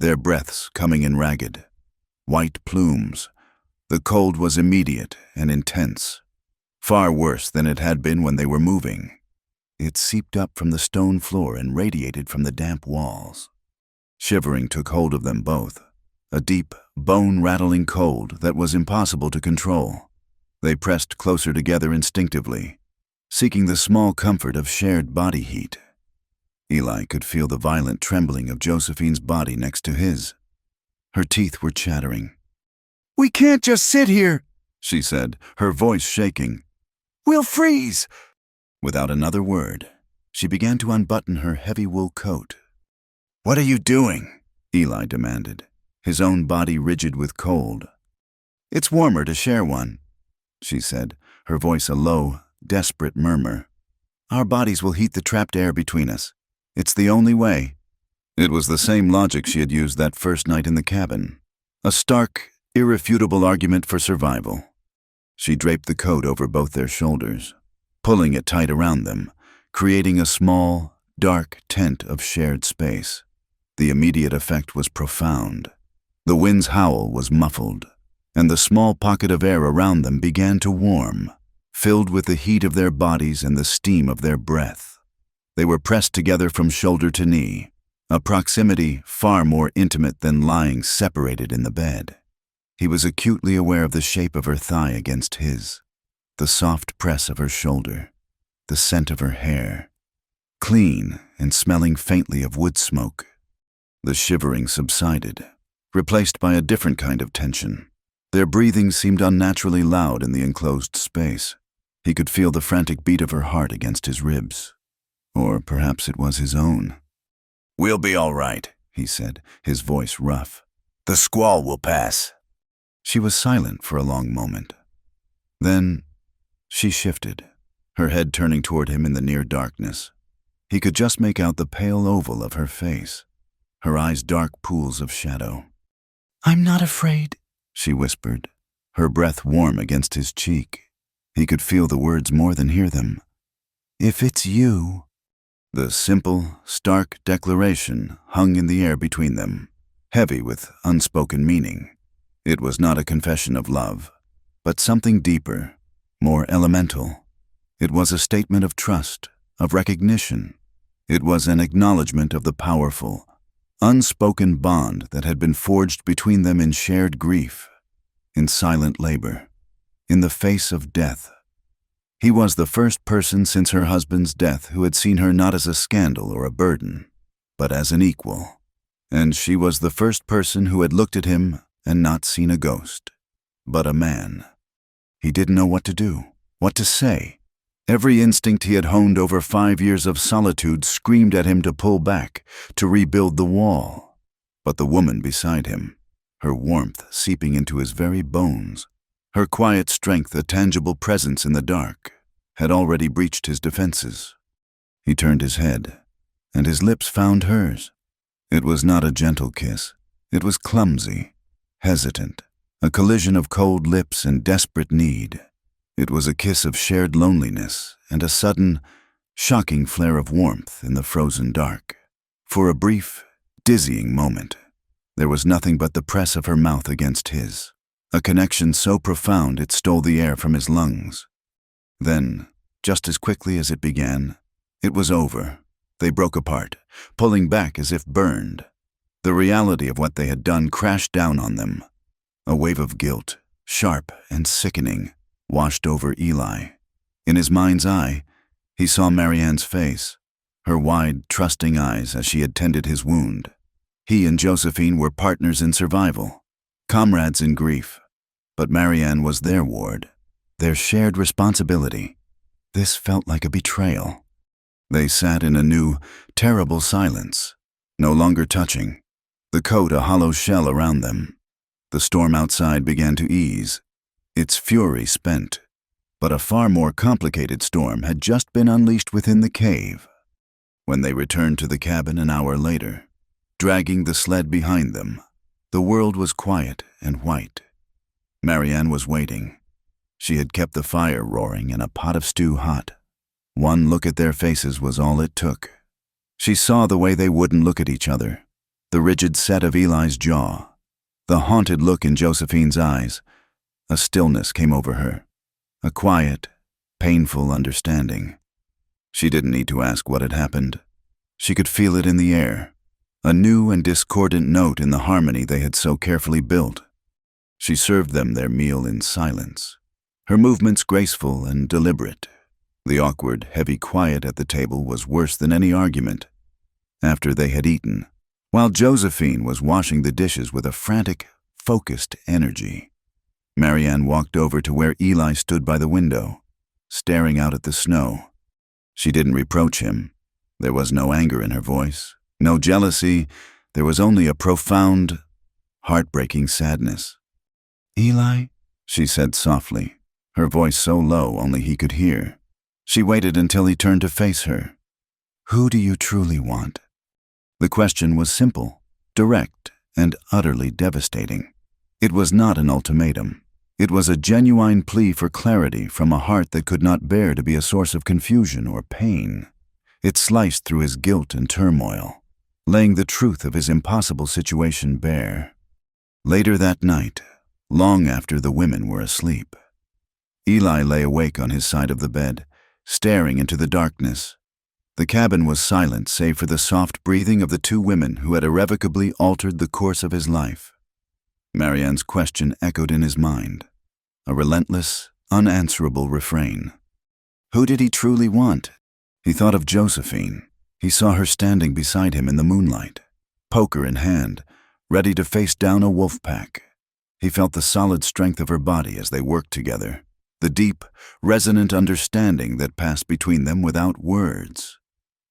their breaths coming in ragged, white plumes. The cold was immediate and intense, far worse than it had been when they were moving. It seeped up from the stone floor and radiated from the damp walls. Shivering took hold of them both, a deep, bone-rattling cold that was impossible to control. They pressed closer together instinctively, seeking the small comfort of shared body heat. Eli could feel the violent trembling of Josephine's body next to his. Her teeth were chattering. "We can't just sit here," she said, her voice shaking. "We'll freeze." Without another word, she began to unbutton her heavy wool coat. "What are you doing?" Eli demanded, his own body rigid with cold. "It's warmer to share one," she said, her voice a low, desperate murmur. "Our bodies will heat the trapped air between us. It's the only way." It was the same logic she had used that first night in the cabin. A stark, irrefutable argument for survival. She draped the coat over both their shoulders, pulling it tight around them, creating a small, dark tent of shared space. The immediate effect was profound. The wind's howl was muffled, and the small pocket of air around them began to warm, filled with the heat of their bodies and the steam of their breath. They were pressed together from shoulder to knee, a proximity far more intimate than lying separated in the bed. He was acutely aware of the shape of her thigh against his, the soft press of her shoulder, the scent of her hair, clean and smelling faintly of wood smoke. The shivering subsided, replaced by a different kind of tension. Their breathing seemed unnaturally loud in the enclosed space. He could feel the frantic beat of her heart against his ribs. Or perhaps it was his own. "We'll be all right," he said, his voice rough. "The squall will pass." She was silent for a long moment. Then she shifted, her head turning toward him in the near darkness. He could just make out the pale oval of her face, her eyes dark pools of shadow. "I'm not afraid," she whispered, her breath warm against his cheek. He could feel the words more than hear them. "If it's you." The simple, stark declaration hung in the air between them, heavy with unspoken meaning. It was not a confession of love, but something deeper, more elemental. It was a statement of trust, of recognition. It was an acknowledgement of the powerful, unspoken bond that had been forged between them in shared grief, in silent labor, in the face of death. He was the first person since her husband's death who had seen her not as a scandal or a burden, but as an equal. And she was the first person who had looked at him and not seen a ghost, but a man. He didn't know what to do, what to say. Every instinct he had honed over 5 years of solitude screamed at him to pull back, to rebuild the wall. But the woman beside him, her warmth seeping into his very bones, her quiet strength a tangible presence in the dark, had already breached his defenses. He turned his head, and his lips found hers. It was not a gentle kiss. It was clumsy, hesitant, a collision of cold lips and desperate need. It was a kiss of shared loneliness and a sudden, shocking flare of warmth in the frozen dark. For a brief, dizzying moment, there was nothing but the press of her mouth against his, a connection so profound it stole the air from his lungs. Then, just as quickly as it began, it was over. They broke apart, pulling back as if burned. The reality of what they had done crashed down on them. A wave of guilt, sharp and sickening, washed over Eli. In his mind's eye, he saw Marianne's face, her wide, trusting eyes as she had tended his wound. He and Josephine were partners in survival, comrades in grief, but Marianne was their ward, their shared responsibility. This felt like a betrayal. They sat in a new, terrible silence, no longer touching, the coat a hollow shell around them. The storm outside began to ease, its fury spent, but a far more complicated storm had just been unleashed within the cave. When they returned to the cabin an hour later, dragging the sled behind them, the world was quiet and white. Marianne was waiting. She had kept the fire roaring and a pot of stew hot. One look at their faces was all it took. She saw the way they wouldn't look at each other, the rigid set of Eli's jaw, the haunted look in Josephine's eyes. A stillness came over her, a quiet, painful understanding. She didn't need to ask what had happened. She could feel it in the air, a new and discordant note in the harmony they had so carefully built. She served them their meal in silence, her movements graceful and deliberate. The awkward, heavy quiet at the table was worse than any argument. After they had eaten, while Josephine was washing the dishes with a frantic, focused energy, Marianne walked over to where Eli stood by the window, staring out at the snow. She didn't reproach him. There was no anger in her voice, no jealousy. There was only a profound, heartbreaking sadness. "Eli," she said softly, her voice so low only he could hear. She waited until he turned to face her. "Who do you truly want?" The question was simple, direct, and utterly devastating. It was not an ultimatum. It was a genuine plea for clarity from a heart that could not bear to be a source of confusion or pain. It sliced through his guilt and turmoil, laying the truth of his impossible situation bare. Later that night, long after the women were asleep, Eli lay awake on his side of the bed, staring into the darkness. The cabin was silent save for the soft breathing of the two women who had irrevocably altered the course of his life. Marianne's question echoed in his mind, a relentless, unanswerable refrain. Who did he truly want? He thought of Josephine. He saw her standing beside him in the moonlight, poker in hand, ready to face down a wolf pack. He felt the solid strength of her body as they worked together, the deep, resonant understanding that passed between them without words.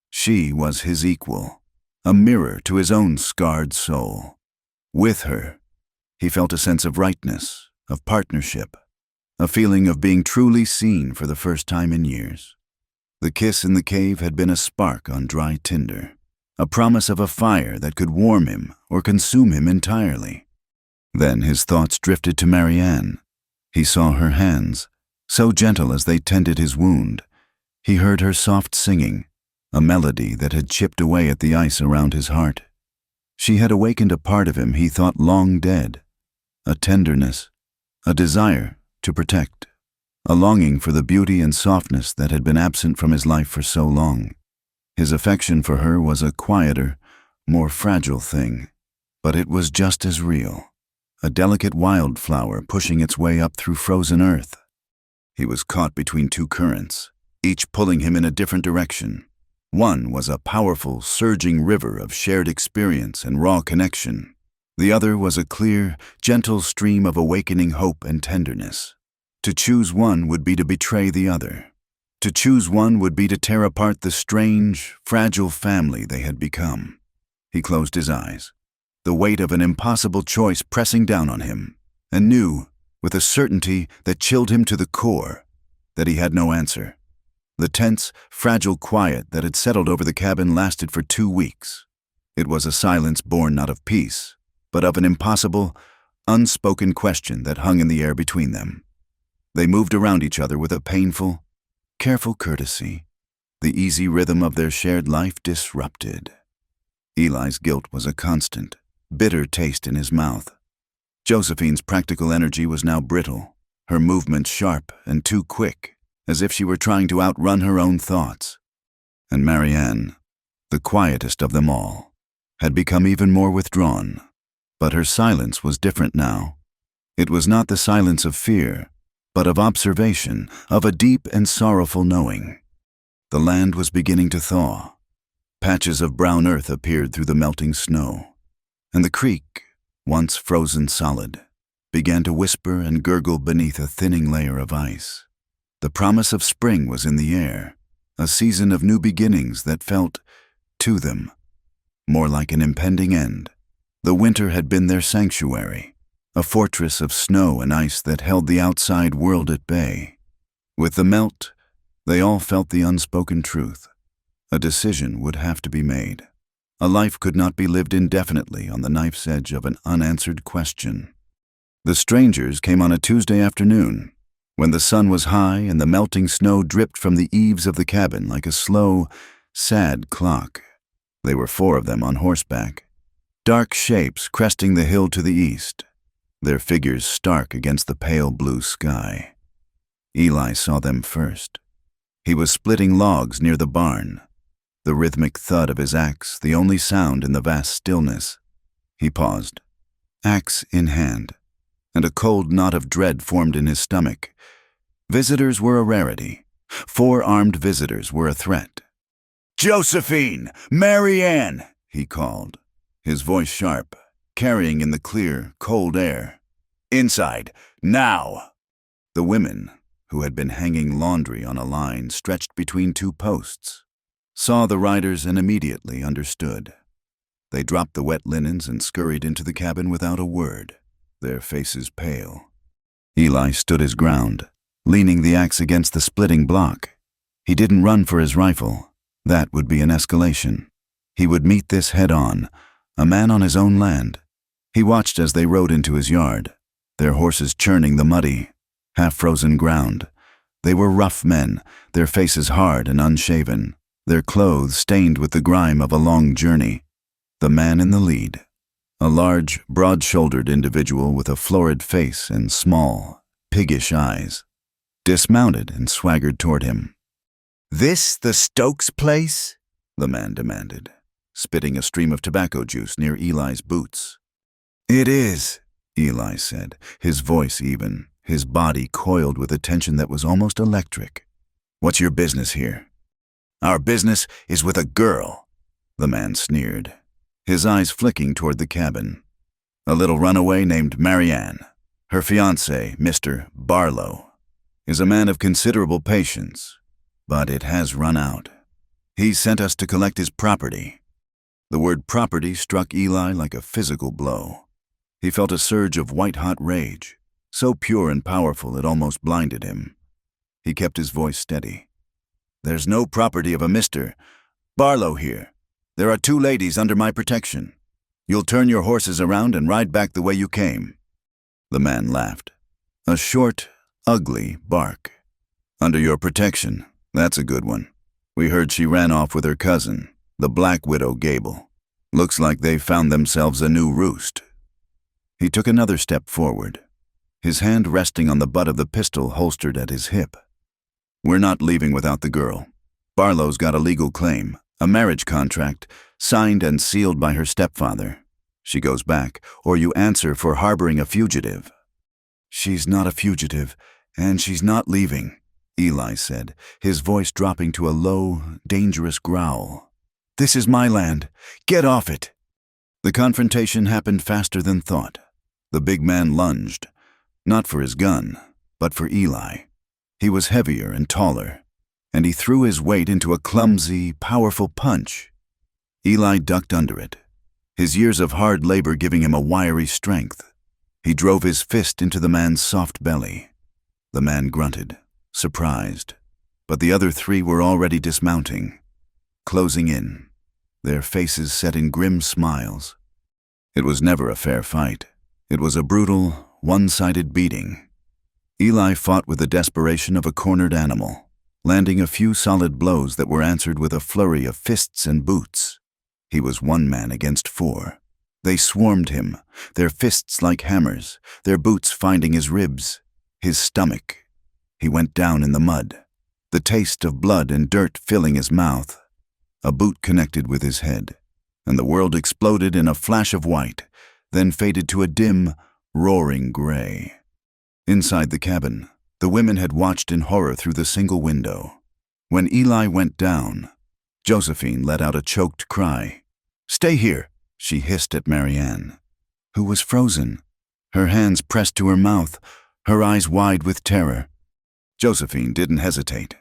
She was his equal, a mirror to his own scarred soul. With her, he felt a sense of rightness, of partnership, a feeling of being truly seen for the first time in years. The kiss in the cave had been a spark on dry tinder, a promise of a fire that could warm him or consume him entirely. Then his thoughts drifted to Marianne. He saw her hands, so gentle as they tended his wound. He heard her soft singing, a melody that had chipped away at the ice around his heart. She had awakened a part of him he thought long dead, a tenderness, a desire to protect, a longing for the beauty and softness that had been absent from his life for so long. His affection for her was a quieter, more fragile thing, but it was just as real, a delicate wildflower pushing its way up through frozen earth. He was caught between two currents, each pulling him in a different direction. One was a powerful, surging river of shared experience and raw connection. The other was a clear, gentle stream of awakening hope and tenderness. To choose one would be to betray the other. To choose one would be to tear apart the strange, fragile family they had become. He closed his eyes, the weight of an impossible choice pressing down on him, and knew, with a certainty that chilled him to the core, that he had no answer. The tense, fragile quiet that had settled over the cabin lasted for 2 weeks. It was a silence born not of peace, but of an impossible, unspoken question that hung in the air between them. They moved around each other with a painful, careful courtesy, the easy rhythm of their shared life disrupted. Eli's guilt was a constant, bitter taste in his mouth. Josephine's practical energy was now brittle, her movements sharp and too quick, as if she were trying to outrun her own thoughts. And Marianne, the quietest of them all, had become even more withdrawn. But her silence was different now. It was not the silence of fear, but of observation, of a deep and sorrowful knowing. The land was beginning to thaw. Patches of brown earth appeared through the melting snow, and the creek, once frozen solid, began to whisper and gurgle beneath a thinning layer of ice. The promise of spring was in the air, a season of new beginnings that felt, to them, more like an impending end. The winter had been their sanctuary, a fortress of snow and ice that held the outside world at bay. With the melt, they all felt the unspoken truth. A decision would have to be made. A life could not be lived indefinitely on the knife's edge of an unanswered question. The strangers came on a Tuesday afternoon. When the sun was high and the melting snow dripped from the eaves of the cabin like a slow, sad clock, they were 4 of them on horseback, dark shapes cresting the hill to the east, their figures stark against the pale blue sky. Eli saw them first. He was splitting logs near the barn, the rhythmic thud of his axe the only sound in the vast stillness. He paused, axe in hand, and a cold knot of dread formed in his stomach. Visitors were a rarity. 4 armed visitors were a threat. "Josephine! Marianne!" he called, his voice sharp, carrying in the clear, cold air. "Inside, now!" The women, who had been hanging laundry on a line stretched between 2 posts, saw the riders and immediately understood. They dropped the wet linens and scurried into the cabin without a word, their faces pale. Eli stood his ground, leaning the axe against the splitting block. He didn't run for his rifle. That would be an escalation. He would meet this head-on, a man on his own land. He watched as they rode into his yard, their horses churning the muddy, half-frozen ground. They were rough men, their faces hard and unshaven, their clothes stained with the grime of a long journey. The man in the lead, a large, broad-shouldered individual with a florid face and small, piggish eyes, dismounted and swaggered toward him. "This the Stokes place?" the man demanded, spitting a stream of tobacco juice near Eli's boots. "It is," Eli said, his voice even, his body coiled with a tension that was almost electric. "What's your business here?" "Our business is with a girl," the man sneered, his eyes flicking toward the cabin. "A little runaway named Marianne. Her fiancé, Mr. Barlow, is a man of considerable patience, but it has run out. He sent us to collect his property." The word property struck Eli like a physical blow. He felt a surge of white-hot rage, so pure and powerful it almost blinded him. He kept his voice steady. "There's no property of a Mr. Barlow here. There are 2 ladies under my protection. You'll turn your horses around and ride back the way you came." The man laughed. A short, ugly bark. "Under your protection, that's a good one. We heard she ran off with her cousin, the Black Widow Gable. Looks like they've found themselves a new roost." He took another step forward, his hand resting on the butt of the pistol holstered at his hip. "We're not leaving without the girl. Barlow's got a legal claim, a marriage contract, signed and sealed by her stepfather. She goes back, or you answer for harboring a fugitive." "She's not a fugitive, and she's not leaving," Eli said, his voice dropping to a low, dangerous growl. "This is my land. Get off it." The confrontation happened faster than thought. The big man lunged, not for his gun, but for Eli. He was heavier and taller, and he threw his weight into a clumsy, powerful punch. Eli ducked under it, his years of hard labor giving him a wiry strength. He drove his fist into the man's soft belly. The man grunted, surprised, but the other 3 were already dismounting, closing in, their faces set in grim smiles. It was never a fair fight. It was a brutal, one-sided beating. Eli fought with the desperation of a cornered animal, landing a few solid blows that were answered with a flurry of fists and boots. He was 1 man against 4. They swarmed him, their fists like hammers, their boots finding his ribs, his stomach. He went down in the mud, the taste of blood and dirt filling his mouth. A boot connected with his head, and the world exploded in a flash of white, then faded to a dim, roaring gray. Inside the cabin, the women had watched in horror through the single window. When Eli went down, Josephine let out a choked cry. "Stay here," she hissed at Marianne, who was frozen, her hands pressed to her mouth, her eyes wide with terror. Josephine didn't hesitate.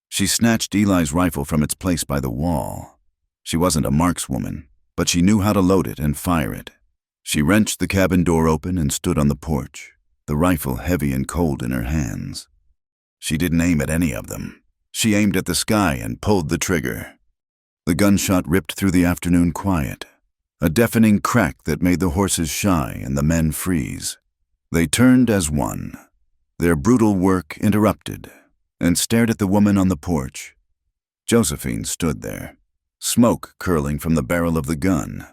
She snatched Eli's rifle from its place by the wall. She wasn't a markswoman, but she knew how to load it and fire it. She wrenched the cabin door open and stood on the porch, the rifle heavy and cold in her hands. She didn't aim at any of them. She aimed at the sky and pulled the trigger. The gunshot ripped through the afternoon quiet, a deafening crack that made the horses shy and the men freeze. They turned as one, their brutal work interrupted, and stared at the woman on the porch. Josephine stood there, smoke curling from the barrel of the gun,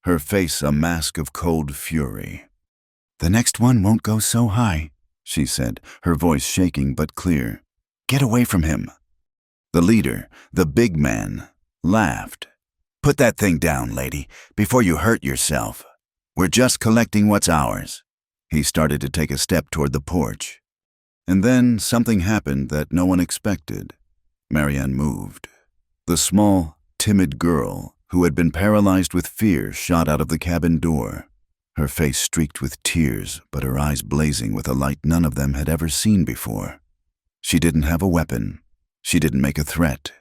her face a mask of cold fury. "The next one won't go so high," she said, her voice shaking but clear. "Get away from him." The leader, the big man, laughed. "Put that thing down, lady, before you hurt yourself. We're just collecting what's ours." He started to take a step toward the porch. And then something happened that no one expected. Marianne moved. The small, timid girl, who had been paralyzed with fear, shot out of the cabin door. Her face streaked with tears, but her eyes blazing with a light none of them had ever seen before. She didn't have a weapon. She didn't make a threat.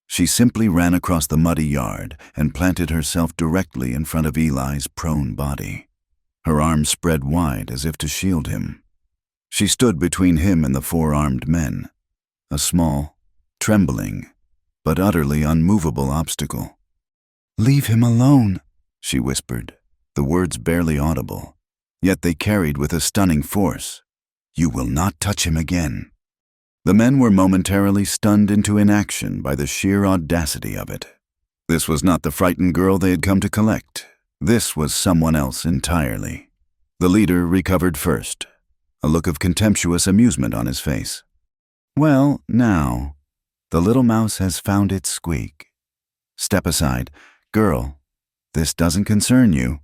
She simply ran across the muddy yard and planted herself directly in front of Eli's prone body. Her arms spread wide as if to shield him. She stood between him and the four armed men, a small, trembling, but utterly unmovable obstacle. "Leave him alone," she whispered, the words barely audible, yet they carried with a stunning force. "You will not touch him again." The men were momentarily stunned into inaction by the sheer audacity of it. This was not the frightened girl they had come to collect. This was someone else entirely. The leader recovered first, a look of contemptuous amusement on his face. "Well, now, the little mouse has found its squeak. Step aside. Girl, this doesn't concern you."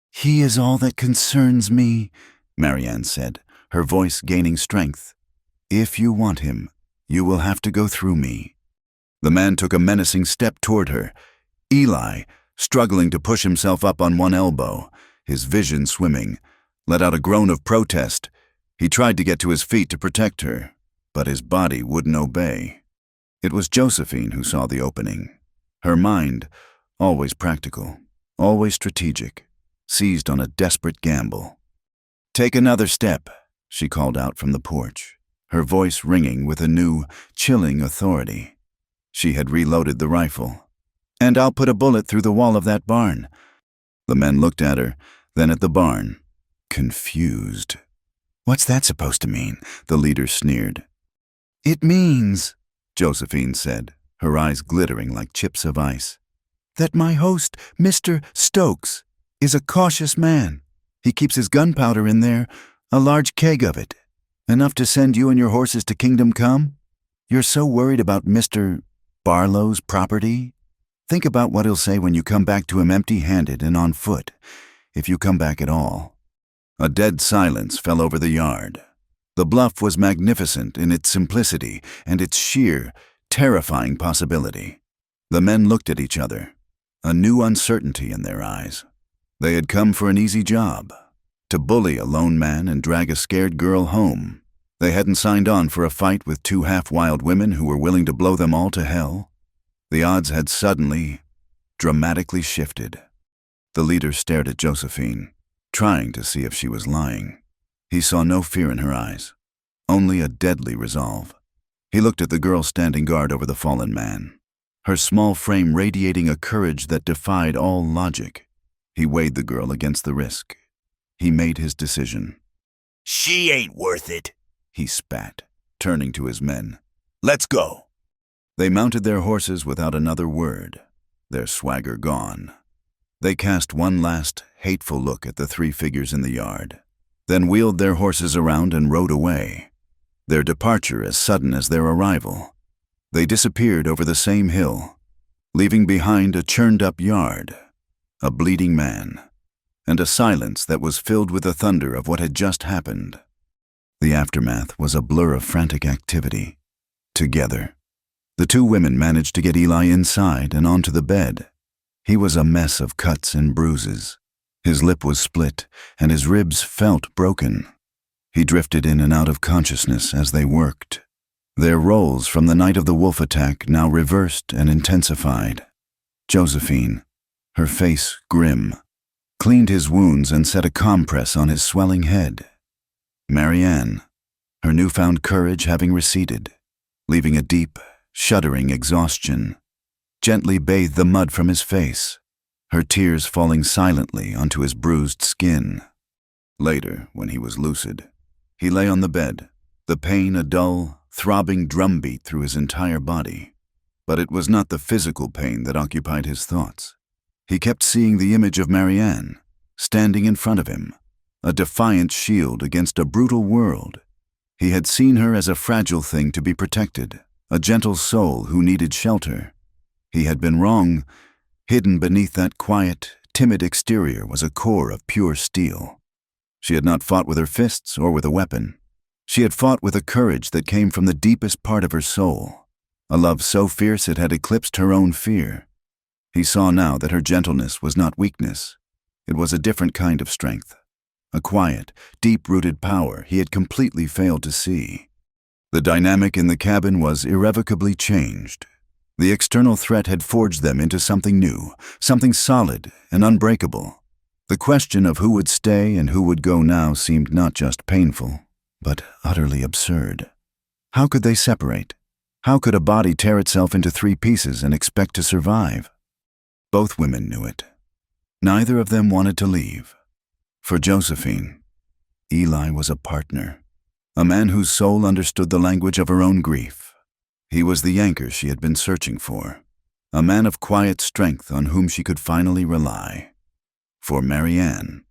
"He is all that concerns me," Marianne said, her voice gaining strength. "If you want him, you will have to go through me." The man took a menacing step toward her. Eli, struggling to push himself up on one elbow, his vision swimming, let out a groan of protest. He tried to get to his feet to protect her, but his body wouldn't obey. It was Josephine who saw the opening. Her mind, always practical, always strategic, seized on a desperate gamble. "Take another step," she called out from the porch, her voice ringing with a new, chilling authority. She had reloaded the rifle. "And I'll put a bullet through the wall of that barn." The men looked at her, then at the barn, confused. "What's that supposed to mean?" the leader sneered. "It means," Josephine said, her eyes glittering like chips of ice, "that my host, Mr. Stokes, is a cautious man. He keeps his gunpowder in there, a large keg of it. Enough to send you and your horses to Kingdom Come? You're so worried about Mr. Barlow's property? Think about what he'll say when you come back to him empty-handed and on foot, if you come back at all." A dead silence fell over the yard. The bluff was magnificent in its simplicity and its sheer, terrifying possibility. The men looked at each other, a new uncertainty in their eyes. They had come for an easy job, to bully a lone man and drag a scared girl home. They hadn't signed on for a fight with two half-wild women who were willing to blow them all to hell. The odds had suddenly, dramatically shifted. The leader stared at Josephine, trying to see if she was lying. He saw no fear in her eyes, only a deadly resolve. He looked at the girl standing guard over the fallen man, her small frame radiating a courage that defied all logic. He weighed the girl against the risk. He made his decision. "She ain't worth it," he spat, turning to his men. "Let's go." They mounted their horses without another word, their swagger gone. They cast one last, hateful look at the three figures in the yard, then wheeled their horses around and rode away, their departure as sudden as their arrival. They disappeared over the same hill, leaving behind a churned-up yard, a bleeding man, and a silence that was filled with the thunder of what had just happened. The aftermath was a blur of frantic activity. Together, the two women managed to get Eli inside and onto the bed. He was a mess of cuts and bruises. His lip was split, and his ribs felt broken. He drifted in and out of consciousness as they worked. Their roles from the night of the wolf attack now reversed and intensified. Josephine, her face grim, cleaned his wounds and set a compress on his swelling head. Marianne, her newfound courage having receded, leaving a deep, shuddering exhaustion, gently bathed the mud from his face, her tears falling silently onto his bruised skin. Later, when he was lucid, he lay on the bed, the pain a dull, throbbing drumbeat through his entire body. But it was not the physical pain that occupied his thoughts. He kept seeing the image of Marianne, standing in front of him, a defiant shield against a brutal world. He had seen her as a fragile thing to be protected, a gentle soul who needed shelter. He had been wrong. Hidden beneath that quiet, timid exterior was a core of pure steel. She had not fought with her fists or with a weapon. She had fought with a courage that came from the deepest part of her soul, a love so fierce it had eclipsed her own fear. He saw now that her gentleness was not weakness. It was a different kind of strength, a quiet, deep-rooted power he had completely failed to see. The dynamic in the cabin was irrevocably changed. The external threat had forged them into something new, something solid and unbreakable. The question of who would stay and who would go now seemed not just painful, but utterly absurd. How could they separate? How could a body tear itself into 3 pieces and expect to survive? Both women knew it. Neither of them wanted to leave. For Josephine, Eli was a partner, a man whose soul understood the language of her own grief. He was the anchor she had been searching for, a man of quiet strength on whom she could finally rely. For Marianne,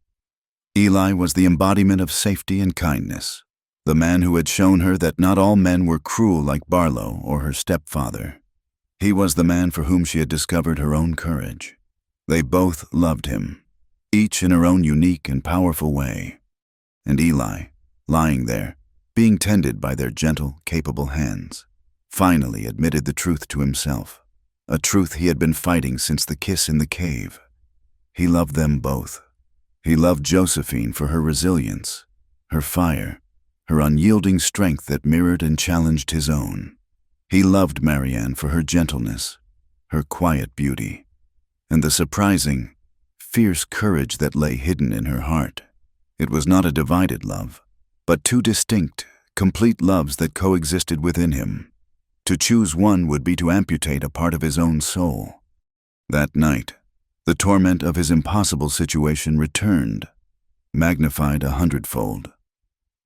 Eli was the embodiment of safety and kindness, the man who had shown her that not all men were cruel like Barlow or her stepfather. He was the man for whom she had discovered her own courage. They both loved him, each in her own unique and powerful way. And Eli, lying there, being tended by their gentle, capable hands, finally admitted the truth to himself, a truth he had been fighting since the kiss in the cave. He loved them both. He loved Josephine for her resilience, her fire, her unyielding strength that mirrored and challenged his own. He loved Marianne for her gentleness, her quiet beauty, and the surprising, fierce courage that lay hidden in her heart. It was not a divided love, but 2 distinct, complete loves that coexisted within him. To choose one would be to amputate a part of his own soul. That night, the torment of his impossible situation returned, magnified 100-fold.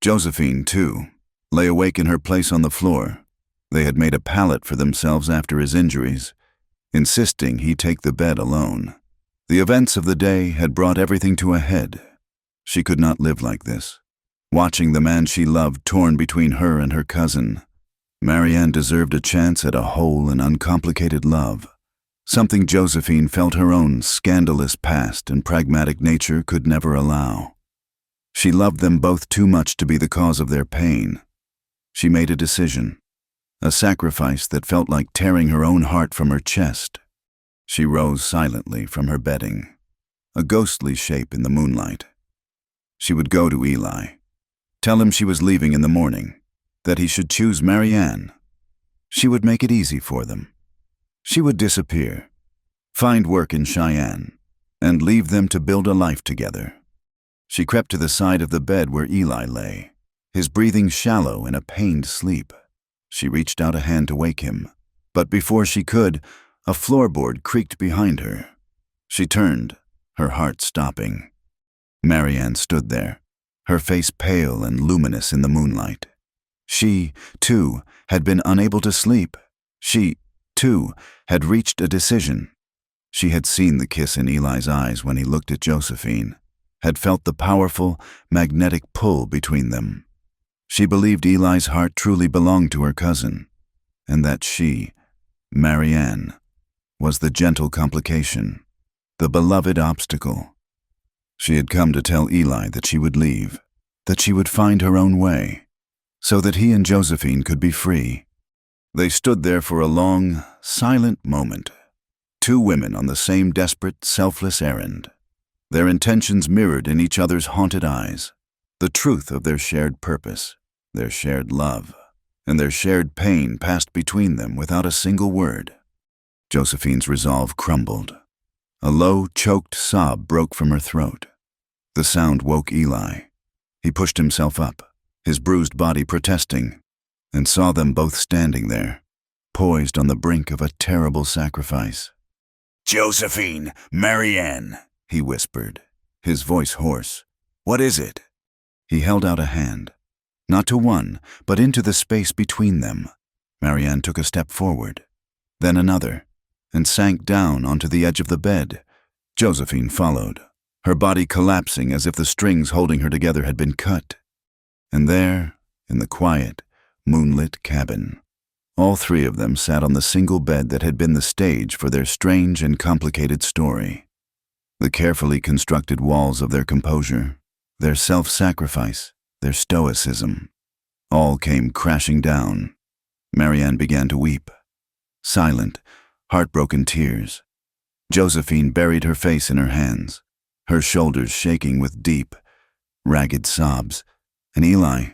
Josephine, too, lay awake in her place on the floor. They had made a pallet for themselves after his injuries, insisting he take the bed alone. The events of the day had brought everything to a head. She could not live like this, watching the man she loved torn between her and her cousin. Marianne deserved a chance at a whole and uncomplicated love, something Josephine felt her own scandalous past and pragmatic nature could never allow. She loved them both too much to be the cause of their pain. She made a decision, a sacrifice that felt like tearing her own heart from her chest. She rose silently from her bedding, a ghostly shape in the moonlight. She would go to Eli, tell him she was leaving in the morning, that he should choose Marianne. She would make it easy for them. She would disappear, find work in Cheyenne, and leave them to build a life together. She crept to the side of the bed where Eli lay, his breathing shallow in a pained sleep. She reached out a hand to wake him, but before she could, a floorboard creaked behind her. She turned, her heart stopping. Marianne stood there, her face pale and luminous in the moonlight. She, too, had been unable to sleep. She, too, had reached a decision. She had seen the kiss in Eli's eyes when he looked at Josephine, had felt the powerful, magnetic pull between them. She believed Eli's heart truly belonged to her cousin, and that she, Marianne, was the gentle complication, the beloved obstacle. She had come to tell Eli that she would leave, that she would find her own way, so that he and Josephine could be free. They stood there for a long, silent moment, 2 women on the same desperate, selfless errand. Their intentions mirrored in each other's haunted eyes, the truth of their shared purpose, their shared love, and their shared pain passed between them without a single word. Josephine's resolve crumbled. A low, choked sob broke from her throat. The sound woke Eli. He pushed himself up, his bruised body protesting, and saw them both standing there, poised on the brink of a terrible sacrifice. Josephine, Marianne, he whispered, his voice hoarse. What is it? He held out a hand. Not to one, but into the space between them. Marianne took a step forward, then another, and sank down onto the edge of the bed. Josephine followed, her body collapsing as if the strings holding her together had been cut. And there, in the quiet, moonlit cabin, all three of them sat on the single bed that had been the stage for their strange and complicated story. The carefully constructed walls of their composure, their self-sacrifice, their stoicism, all came crashing down. Marianne began to weep. Silent, heartbroken tears. Josephine buried her face in her hands, her shoulders shaking with deep, ragged sobs, and Eli,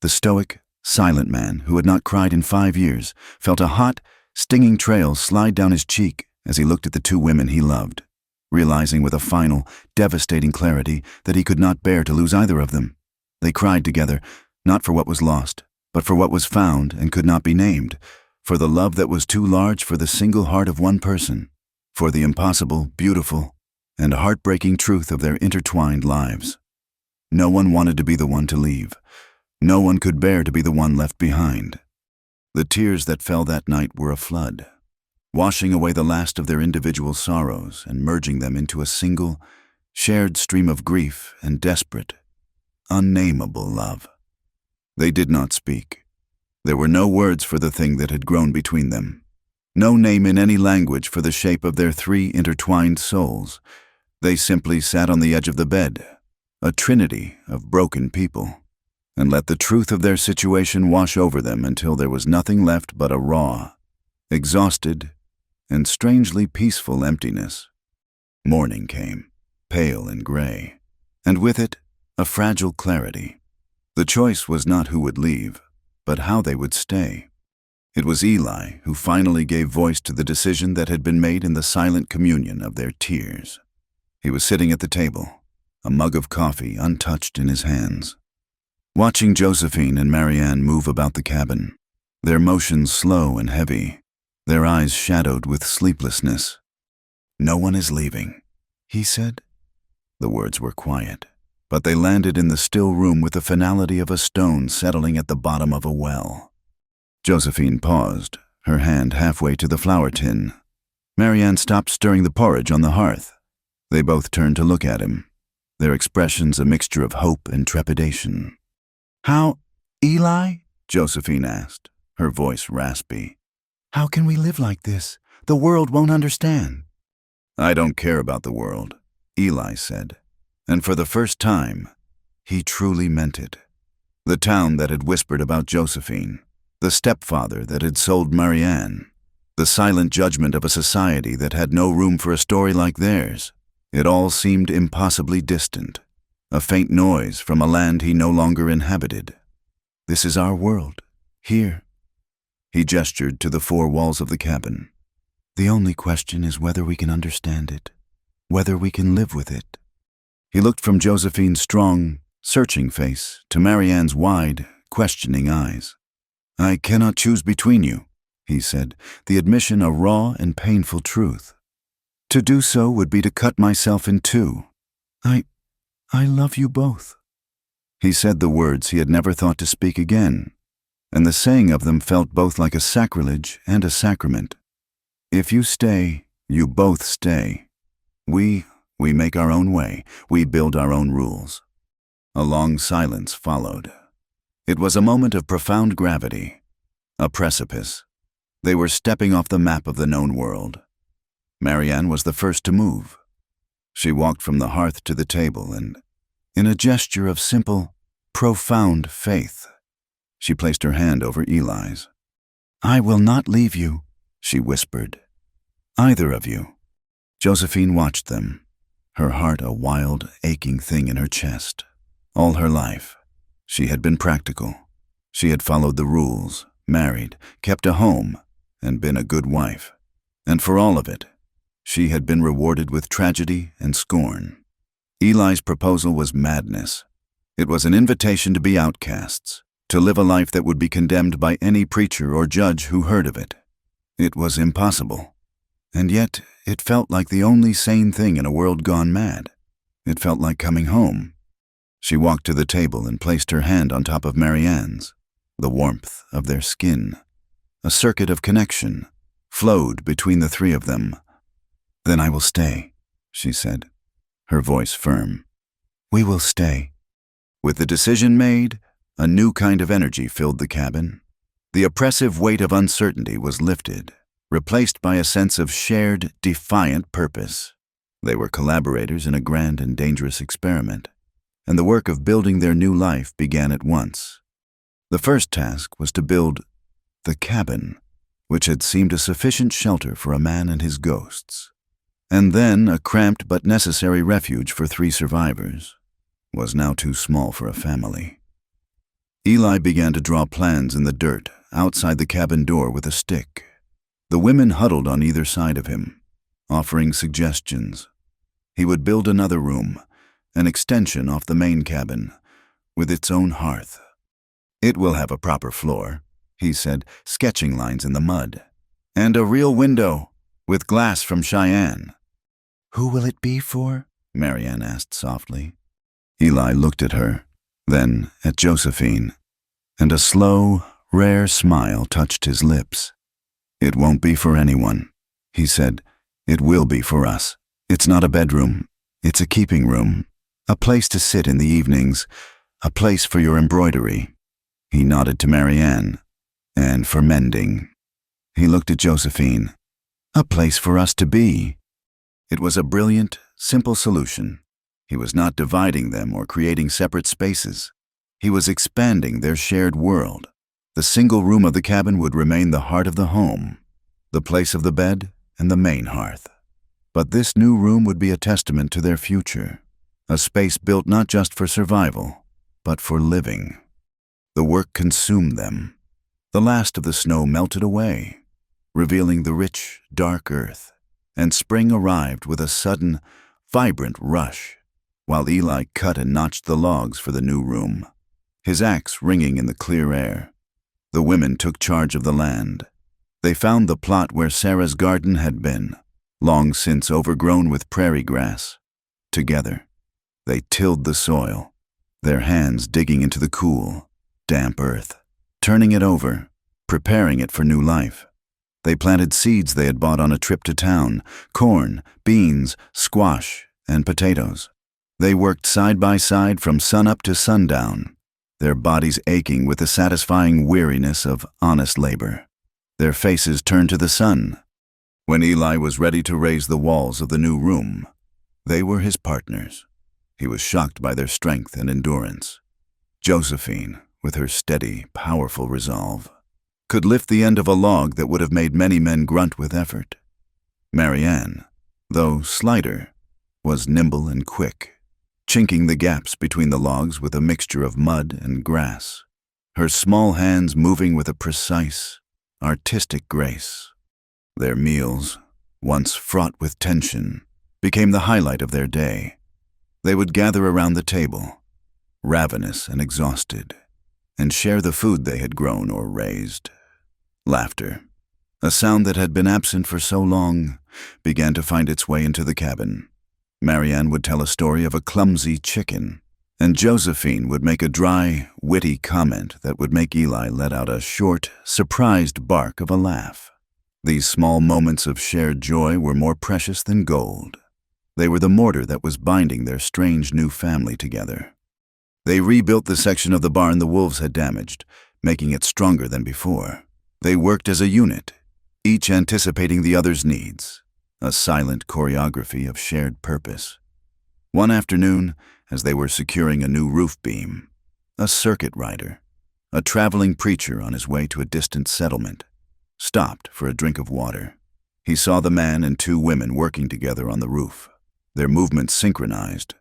the stoic, silent man who had not cried in 5 years, felt a hot, stinging trail slide down his cheek as he looked at the two women he loved, realizing with a final, devastating clarity that he could not bear to lose either of them. They cried together, not for what was lost, but for what was found and could not be named, for the love that was too large for the single heart of one person, for the impossible, beautiful, and heartbreaking truth of their intertwined lives. No one wanted to be the one to leave. No one could bear to be the one left behind. The tears that fell that night were a flood, washing away the last of their individual sorrows and merging them into a single, shared stream of grief and desperate, unnameable love. They did not speak. There were no words for the thing that had grown between them, no name in any language for the shape of their three intertwined souls. They simply sat on the edge of the bed, a trinity of broken people, and let the truth of their situation wash over them until there was nothing left but a raw, exhausted, and strangely peaceful emptiness. Morning came, pale and gray, and with it, a fragile clarity. The choice was not who would leave, but how they would stay. It was Eli who finally gave voice to the decision that had been made in the silent communion of their tears. He was sitting at the table, a mug of coffee untouched in his hands, watching Josephine and Marianne move about the cabin, their motions slow and heavy, their eyes shadowed with sleeplessness. "No one is leaving," he said. The words were quiet, but they landed in the still room with the finality of a stone settling at the bottom of a well. Josephine paused, her hand halfway to the flour tin. Marianne stopped stirring the porridge on the hearth. They both turned to look at him, their expressions a mixture of hope and trepidation. "How, Eli?" Josephine asked, her voice raspy. "How can we live like this? The world won't understand." "I don't care about the world," Eli said, and for the first time, he truly meant it. The town that had whispered about Josephine, the stepfather that had sold Marianne, the silent judgment of a society that had no room for a story like theirs, it all seemed impossibly distant, a faint noise from a land he no longer inhabited. "This is our world, here." He gestured to the 4 walls of the cabin. "The only question is whether we can understand it, whether we can live with it." He looked from Josephine's strong, searching face to Marianne's wide, questioning eyes. "I cannot choose between you," he said, the admission a raw and painful truth. "To do so would be to cut myself in two. I love you both." He said the words he had never thought to speak again, and the saying of them felt both like a sacrilege and a sacrament. "If you stay, you both stay. We make our own way. We build our own rules." A long silence followed. It was a moment of profound gravity, a precipice. They were stepping off the map of the known world. Marianne was the first to move. She walked from the hearth to the table and, in a gesture of simple, profound faith, she placed her hand over Eli's. "I will not leave you," she whispered. "Either of you." Josephine watched them, her heart a wild, aching thing in her chest. All her life, she had been practical. She had followed the rules, married, kept a home, and been a good wife. And for all of it, she had been rewarded with tragedy and scorn. Eli's proposal was madness. It was an invitation to be outcasts, to live a life that would be condemned by any preacher or judge who heard of it. It was impossible. And yet, it felt like the only sane thing in a world gone mad. It felt like coming home. She walked to the table and placed her hand on top of Marianne's. The warmth of their skin, a circuit of connection, flowed between the three of them. "Then I will stay," she said, her voice firm. "We will stay." With the decision made, a new kind of energy filled the cabin. The oppressive weight of uncertainty was lifted, replaced by a sense of shared, defiant purpose. They were collaborators in a grand and dangerous experiment, and the work of building their new life began at once. The first task was to build the cabin, which had seemed a sufficient shelter for a man and his ghosts, and then a cramped but necessary refuge for 3 survivors, was now too small for a family. Eli began to draw plans in the dirt outside the cabin door with a stick. The women huddled on either side of him, offering suggestions. He would build another room, an extension off the main cabin, with its own hearth. "It will have a proper floor," he said, sketching lines in the mud. "And a real window, with glass from Cheyenne." "Who will it be for?" Marianne asked softly. Eli looked at her, then at Josephine, and a slow, rare smile touched his lips. "It won't be for anyone," he said. "It will be for us. It's not a bedroom. It's a keeping room, a place to sit in the evenings, a place for your embroidery." He nodded to Marianne. "And for mending." He looked at Josephine. "A place for us to be." It was a brilliant, simple solution. He was not dividing them or creating separate spaces. He was expanding their shared world. The single room of the cabin would remain the heart of the home, the place of the bed and the main hearth. But this new room would be a testament to their future, a space built not just for survival, but for living. The work consumed them. The last of the snow melted away, revealing the rich, dark earth, and spring arrived with a sudden, vibrant rush, while Eli cut and notched the logs for the new room, his axe ringing in the clear air. The women took charge of the land. They found the plot where Sarah's garden had been, long since overgrown with prairie grass. Together, they tilled the soil, their hands digging into the cool, damp earth, turning it over, preparing it for new life. They planted seeds they had bought on a trip to town: corn, beans, squash, and potatoes. They worked side by side from sunup to sundown, their bodies aching with the satisfying weariness of honest labor. Their faces turned to the sun. When Eli was ready to raise the walls of the new room, they were his partners. He was shocked by their strength and endurance. Josephine, with her steady, powerful resolve, could lift the end of a log that would have made many men grunt with effort. Marianne, though slighter, was nimble and quick, chinking the gaps between the logs with a mixture of mud and grass, her small hands moving with a precise, artistic grace. Their meals, once fraught with tension, became the highlight of their day. They would gather around the table, ravenous and exhausted, and share the food they had grown or raised. Laughter, a sound that had been absent for so long, began to find its way into the cabin. Marianne would tell a story of a clumsy chicken, and Josephine would make a dry, witty comment that would make Eli let out a short, surprised bark of a laugh. These small moments of shared joy were more precious than gold. They were the mortar that was binding their strange new family together. They rebuilt the section of the barn the wolves had damaged, making it stronger than before. They worked as a unit, each anticipating the other's needs, a silent choreography of shared purpose. One afternoon, as they were securing a new roof beam, a circuit rider, a traveling preacher on his way to a distant settlement, stopped for a drink of water. He saw the man and 2 women working together on the roof, their movements synchronized,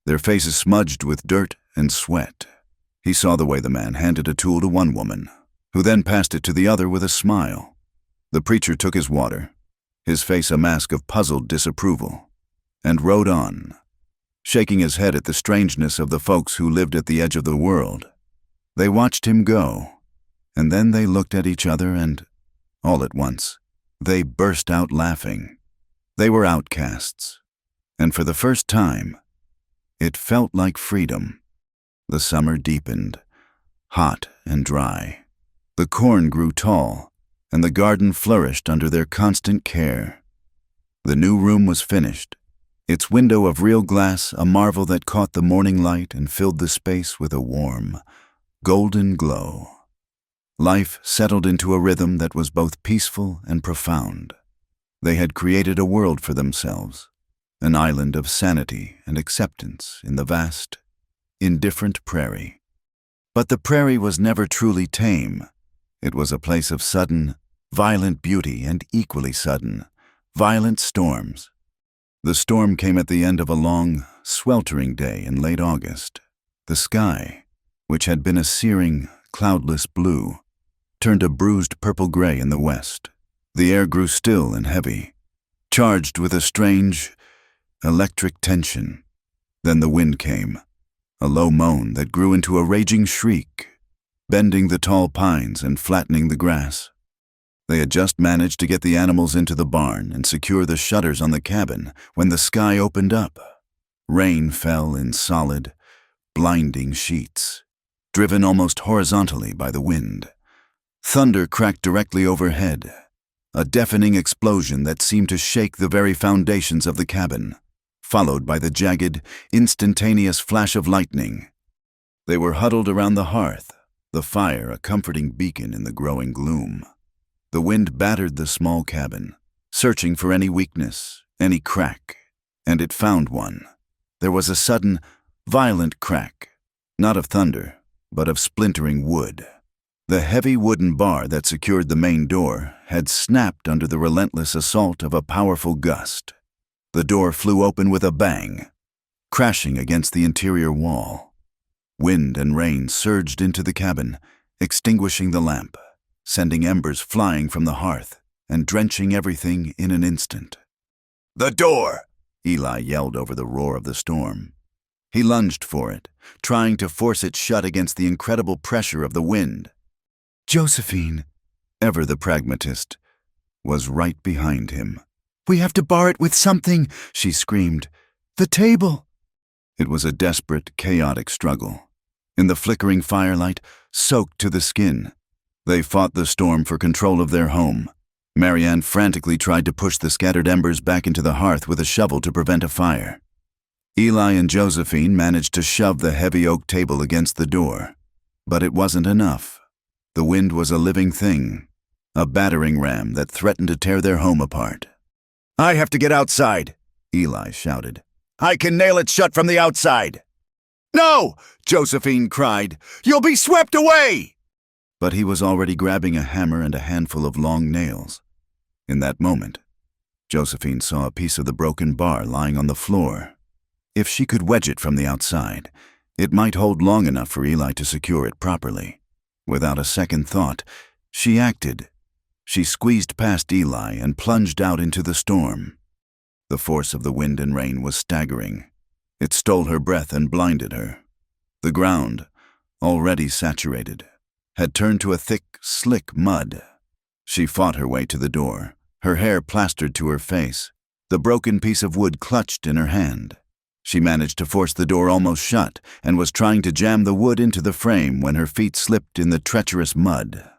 their faces smudged with dirt and sweat. He saw the way the man handed a tool to one woman, who then passed it to the other with a smile. The preacher took his water, his face a mask of puzzled disapproval, and rode on, shaking his head at the strangeness of the folks who lived at the edge of the world. They watched him go, and then they looked at each other and, all at once, they burst out laughing. They were outcasts, and for the first time, it felt like freedom. The summer deepened, hot and dry. The corn grew tall, and the garden flourished under their constant care. The new room was finished, its window of real glass a marvel that caught the morning light and filled the space with a warm, golden glow. Life settled into a rhythm that was both peaceful and profound. They had created a world for themselves, an island of sanity and acceptance in the vast, indifferent prairie. But the prairie was never truly tame. It was a place of sudden, violent beauty and equally sudden, violent storms. The storm came at the end of a long, sweltering day in late August. The sky, which had been a searing, cloudless blue, turned a bruised purple-gray in the west. The air grew still and heavy, charged with a strange, electric tension. Then the wind came, a low moan that grew into a raging shriek, bending the tall pines and flattening the grass. They had just managed to get the animals into the barn and secure the shutters on the cabin when the sky opened up. Rain fell in solid, blinding sheets, driven almost horizontally by the wind. Thunder cracked directly overhead, a deafening explosion that seemed to shake the very foundations of the cabin, followed by the jagged, instantaneous flash of lightning. They were huddled around the hearth, the fire a comforting beacon in the growing gloom. The wind battered the small cabin, searching for any weakness, any crack, and it found one. There was a sudden, violent crack, not of thunder, but of splintering wood. The heavy wooden bar that secured the main door had snapped under the relentless assault of a powerful gust. The door flew open with a bang, crashing against the interior wall. Wind and rain surged into the cabin, extinguishing the lamp, sending embers flying from the hearth and drenching everything in an instant. The door! Eli yelled over the roar of the storm. He lunged for it, trying to force it shut against the incredible pressure of the wind. Josephine, Ever the pragmatist, was right behind him. we have to bar it with something, she screamed. The table. It was a desperate, chaotic struggle. In the flickering firelight, soaked to the skin, they fought the storm for control of their home. Marianne frantically tried to push the scattered embers back into the hearth with a shovel to prevent a fire. Eli and Josephine managed to shove the heavy oak table against the door. But it wasn't enough. The wind was a living thing, a battering ram that threatened to tear their home apart. I have to get outside, Eli shouted. I can nail it shut from the outside. No, Josephine cried. You'll be swept away! But he was already grabbing a hammer and a handful of long nails. In that moment, Josephine saw a piece of the broken bar lying on the floor. If she could wedge it from the outside, it might hold long enough for Eli to secure it properly. Without a second thought, she acted. She squeezed past Eli and plunged out into the storm. The force of the wind and rain was staggering. It stole her breath and blinded her. The ground, already saturated, had turned to a thick, slick mud. She fought her way to the door, her hair plastered to her face, the broken piece of wood clutched in her hand. She managed to force the door almost shut and was trying to jam the wood into the frame when her feet slipped in the treacherous mud.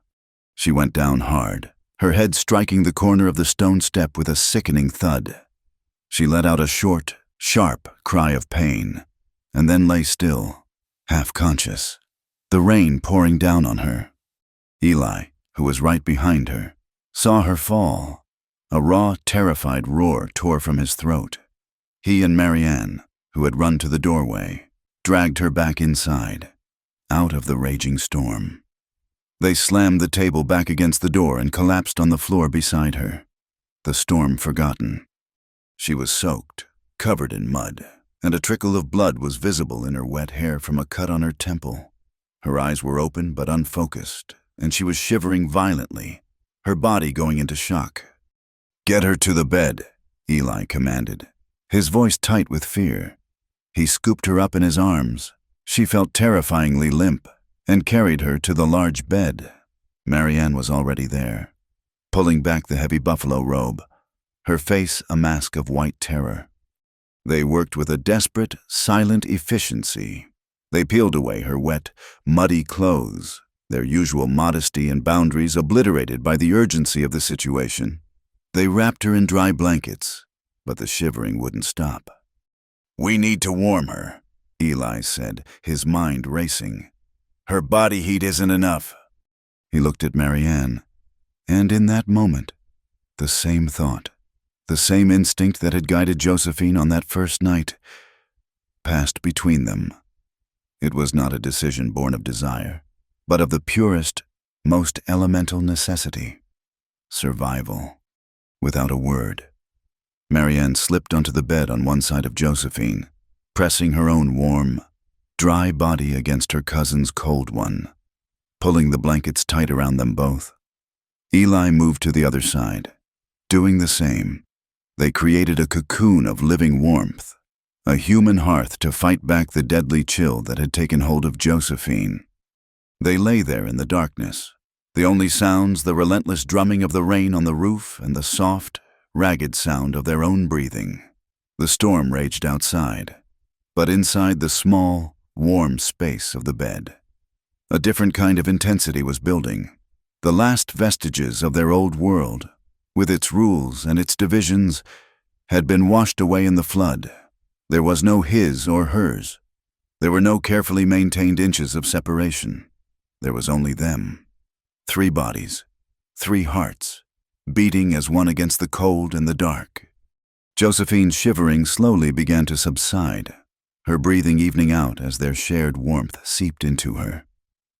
She went down hard, her head striking the corner of the stone step with a sickening thud. She let out a short, sharp cry of pain, and then lay still, half conscious, the rain pouring down on her. Eli, who was right behind her, saw her fall. A raw, terrified roar tore from his throat. He and Marianne, who had run to the doorway, dragged her back inside, out of the raging storm. They slammed the table back against the door and collapsed on the floor beside her, the storm forgotten. She was soaked, covered in mud, and a trickle of blood was visible in her wet hair from a cut on her temple. Her eyes were open but unfocused, and she was shivering violently, her body going into shock. "Get her to the bed," Eli commanded, his voice tight with fear. He scooped her up in his arms. She felt terrifyingly limp and carried her to the large bed. Marianne was already there, pulling back the heavy buffalo robe, her face a mask of white terror. They worked with a desperate, silent efficiency, They peeled away her wet, muddy clothes, their usual modesty and boundaries obliterated by the urgency of the situation. They wrapped her in dry blankets, but the shivering wouldn't stop. "We need to warm her," Eli said, his mind racing. "Her body heat isn't enough." He looked at Marianne, and in that moment, the same thought, the same instinct that had guided Josephine on that first night, passed between them. It was not a decision born of desire, but of the purest, most elemental necessity: survival. Without a word, Marianne slipped onto the bed on one side of Josephine, pressing her own warm, dry body against her cousin's cold one, pulling the blankets tight around them both. Eli moved to the other side, doing the same. They created a cocoon of living warmth, a human hearth to fight back the deadly chill that had taken hold of Josephine. They lay there in the darkness, the only sounds the relentless drumming of the rain on the roof and the soft, ragged sound of their own breathing. The storm raged outside, but inside the small, warm space of the bed, a different kind of intensity was building. The last vestiges of their old world, with its rules and its divisions, had been washed away in the flood. There was no his or hers. There were no carefully maintained inches of separation. There was only them. 3 bodies, 3 hearts, beating as one against the cold and the dark. Josephine's shivering slowly began to subside, her breathing evening out as their shared warmth seeped into her.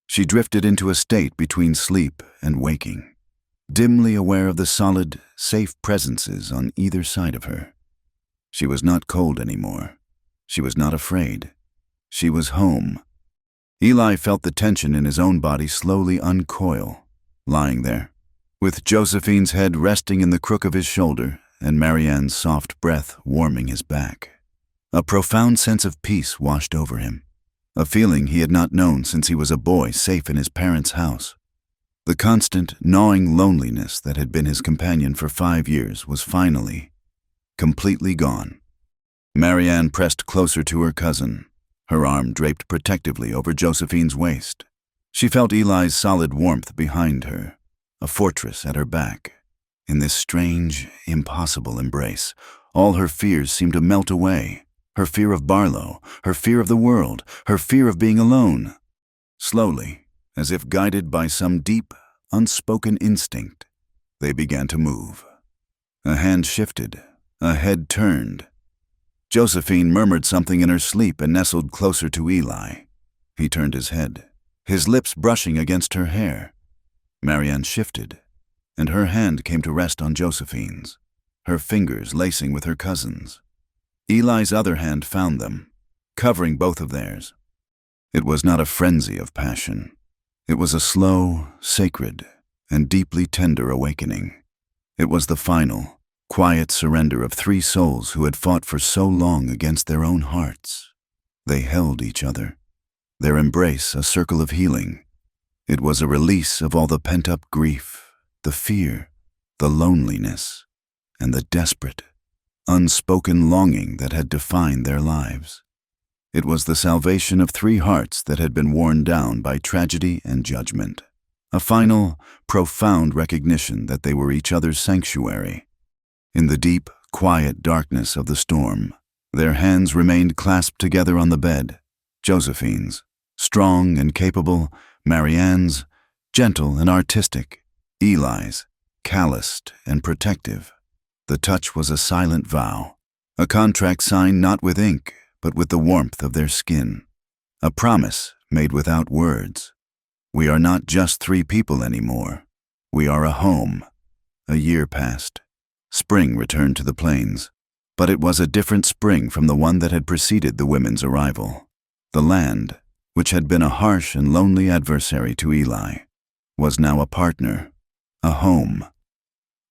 She drifted into a state between sleep and waking, dimly aware of the solid, safe presences on either side of her. She was not cold anymore. She was not afraid. She was home. Eli felt the tension in his own body slowly uncoil, lying there, with Josephine's head resting in the crook of his shoulder and Marianne's soft breath warming his back. A profound sense of peace washed over him, a feeling he had not known since he was a boy safe in his parents' house. The constant, gnawing loneliness that had been his companion for 5 years was finally, completely gone. Marianne pressed closer to her cousin, her arm draped protectively over Josephine's waist. She felt Eli's solid warmth behind her, a fortress at her back. In this strange, impossible embrace, all her fears seemed to melt away. Her fear of Barlow, her fear of the world, her fear of being alone. Slowly, as if guided by some deep, unspoken instinct, they began to move. A hand shifted, a head turned. Josephine murmured something in her sleep and nestled closer to Eli. He turned his head, his lips brushing against her hair. Marianne shifted, and her hand came to rest on Josephine's, her fingers lacing with her cousin's. Eli's other hand found them, covering both of theirs. It was not a frenzy of passion. It was a slow, sacred, and deeply tender awakening. It was the final, quiet surrender of 3 souls who had fought for so long against their own hearts. They held each other, their embrace a circle of healing. It was a release of all the pent-up grief, the fear, the loneliness, and the desperate, unspoken longing that had defined their lives. It was the salvation of 3 hearts that had been worn down by tragedy and judgment. A final, profound recognition that they were each other's sanctuary. In the deep, quiet darkness of the storm, their hands remained clasped together on the bed. Josephine's, strong and capable; Marianne's, gentle and artistic; Eli's, calloused and protective. The touch was a silent vow, a contract signed not with ink, but with the warmth of their skin. A promise made without words. We are not just 3 people anymore. We are a home. A year passed. Spring returned to the plains, but it was a different spring from the one that had preceded the women's arrival. The land, which had been a harsh and lonely adversary to Eli, was now a partner, a home.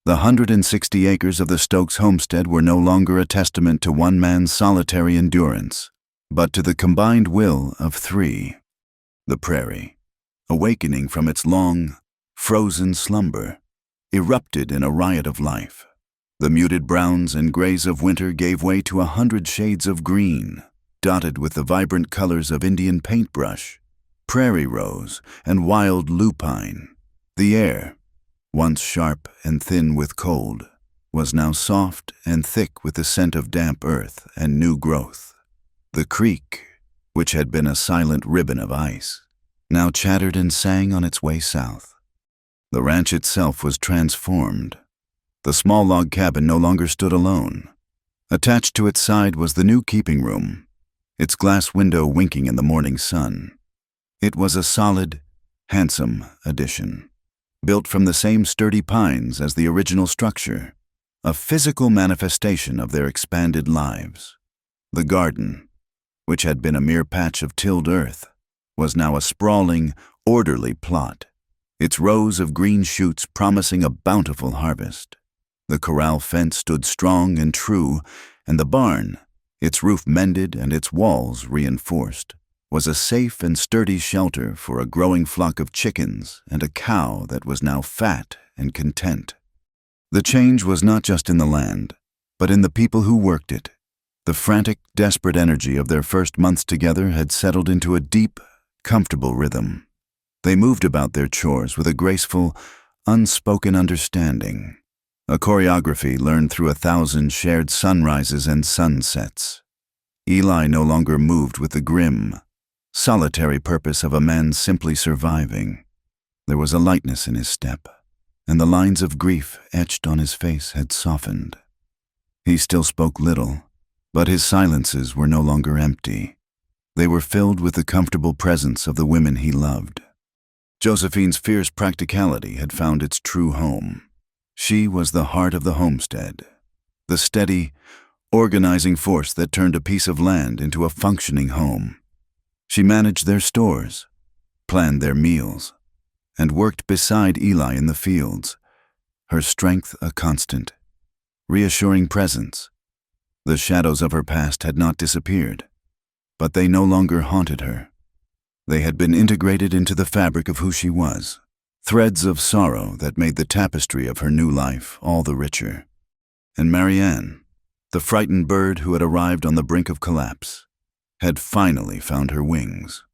The 160 acres of the Stokes homestead were no longer a testament to one man's solitary endurance, but to the combined will of 3. The prairie, awakening from its long, frozen slumber, erupted in a riot of life. The muted browns and grays of winter gave way to 100 shades of green, dotted with the vibrant colors of Indian paintbrush, prairie rose, and wild lupine. The air, once sharp and thin with cold, was now soft and thick with the scent of damp earth and new growth. The creek, which had been a silent ribbon of ice, now chattered and sang on its way south. The ranch itself was transformed. The small log cabin no longer stood alone. Attached to its side was the new keeping room, its glass window winking in the morning sun. It was a solid, handsome addition, built from the same sturdy pines as the original structure, a physical manifestation of their expanded lives. The garden, which had been a mere patch of tilled earth, was now a sprawling, orderly plot, its rows of green shoots promising a bountiful harvest. The corral fence stood strong and true, and the barn, its roof mended and its walls reinforced, was a safe and sturdy shelter for a growing flock of chickens and a cow that was now fat and content. The change was not just in the land, but in the people who worked it. The frantic, desperate energy of their first months together had settled into a deep, comfortable rhythm. They moved about their chores with a graceful, unspoken understanding, a choreography learned through 1,000 shared sunrises and sunsets. Eli no longer moved with the grim, solitary purpose of a man simply surviving. There was a lightness in his step, and the lines of grief etched on his face had softened. He still spoke little, but his silences were no longer empty. They were filled with the comfortable presence of the women he loved. Josephine's fierce practicality had found its true home. She was the heart of the homestead, the steady, organizing force that turned a piece of land into a functioning home. She managed their stores, planned their meals, and worked beside Eli in the fields, her strength a constant, reassuring presence. The shadows of her past had not disappeared, but they no longer haunted her. They had been integrated into the fabric of who she was, threads of sorrow that made the tapestry of her new life all the richer. And Marianne, the frightened bird who had arrived on the brink of collapse, had finally found her wings.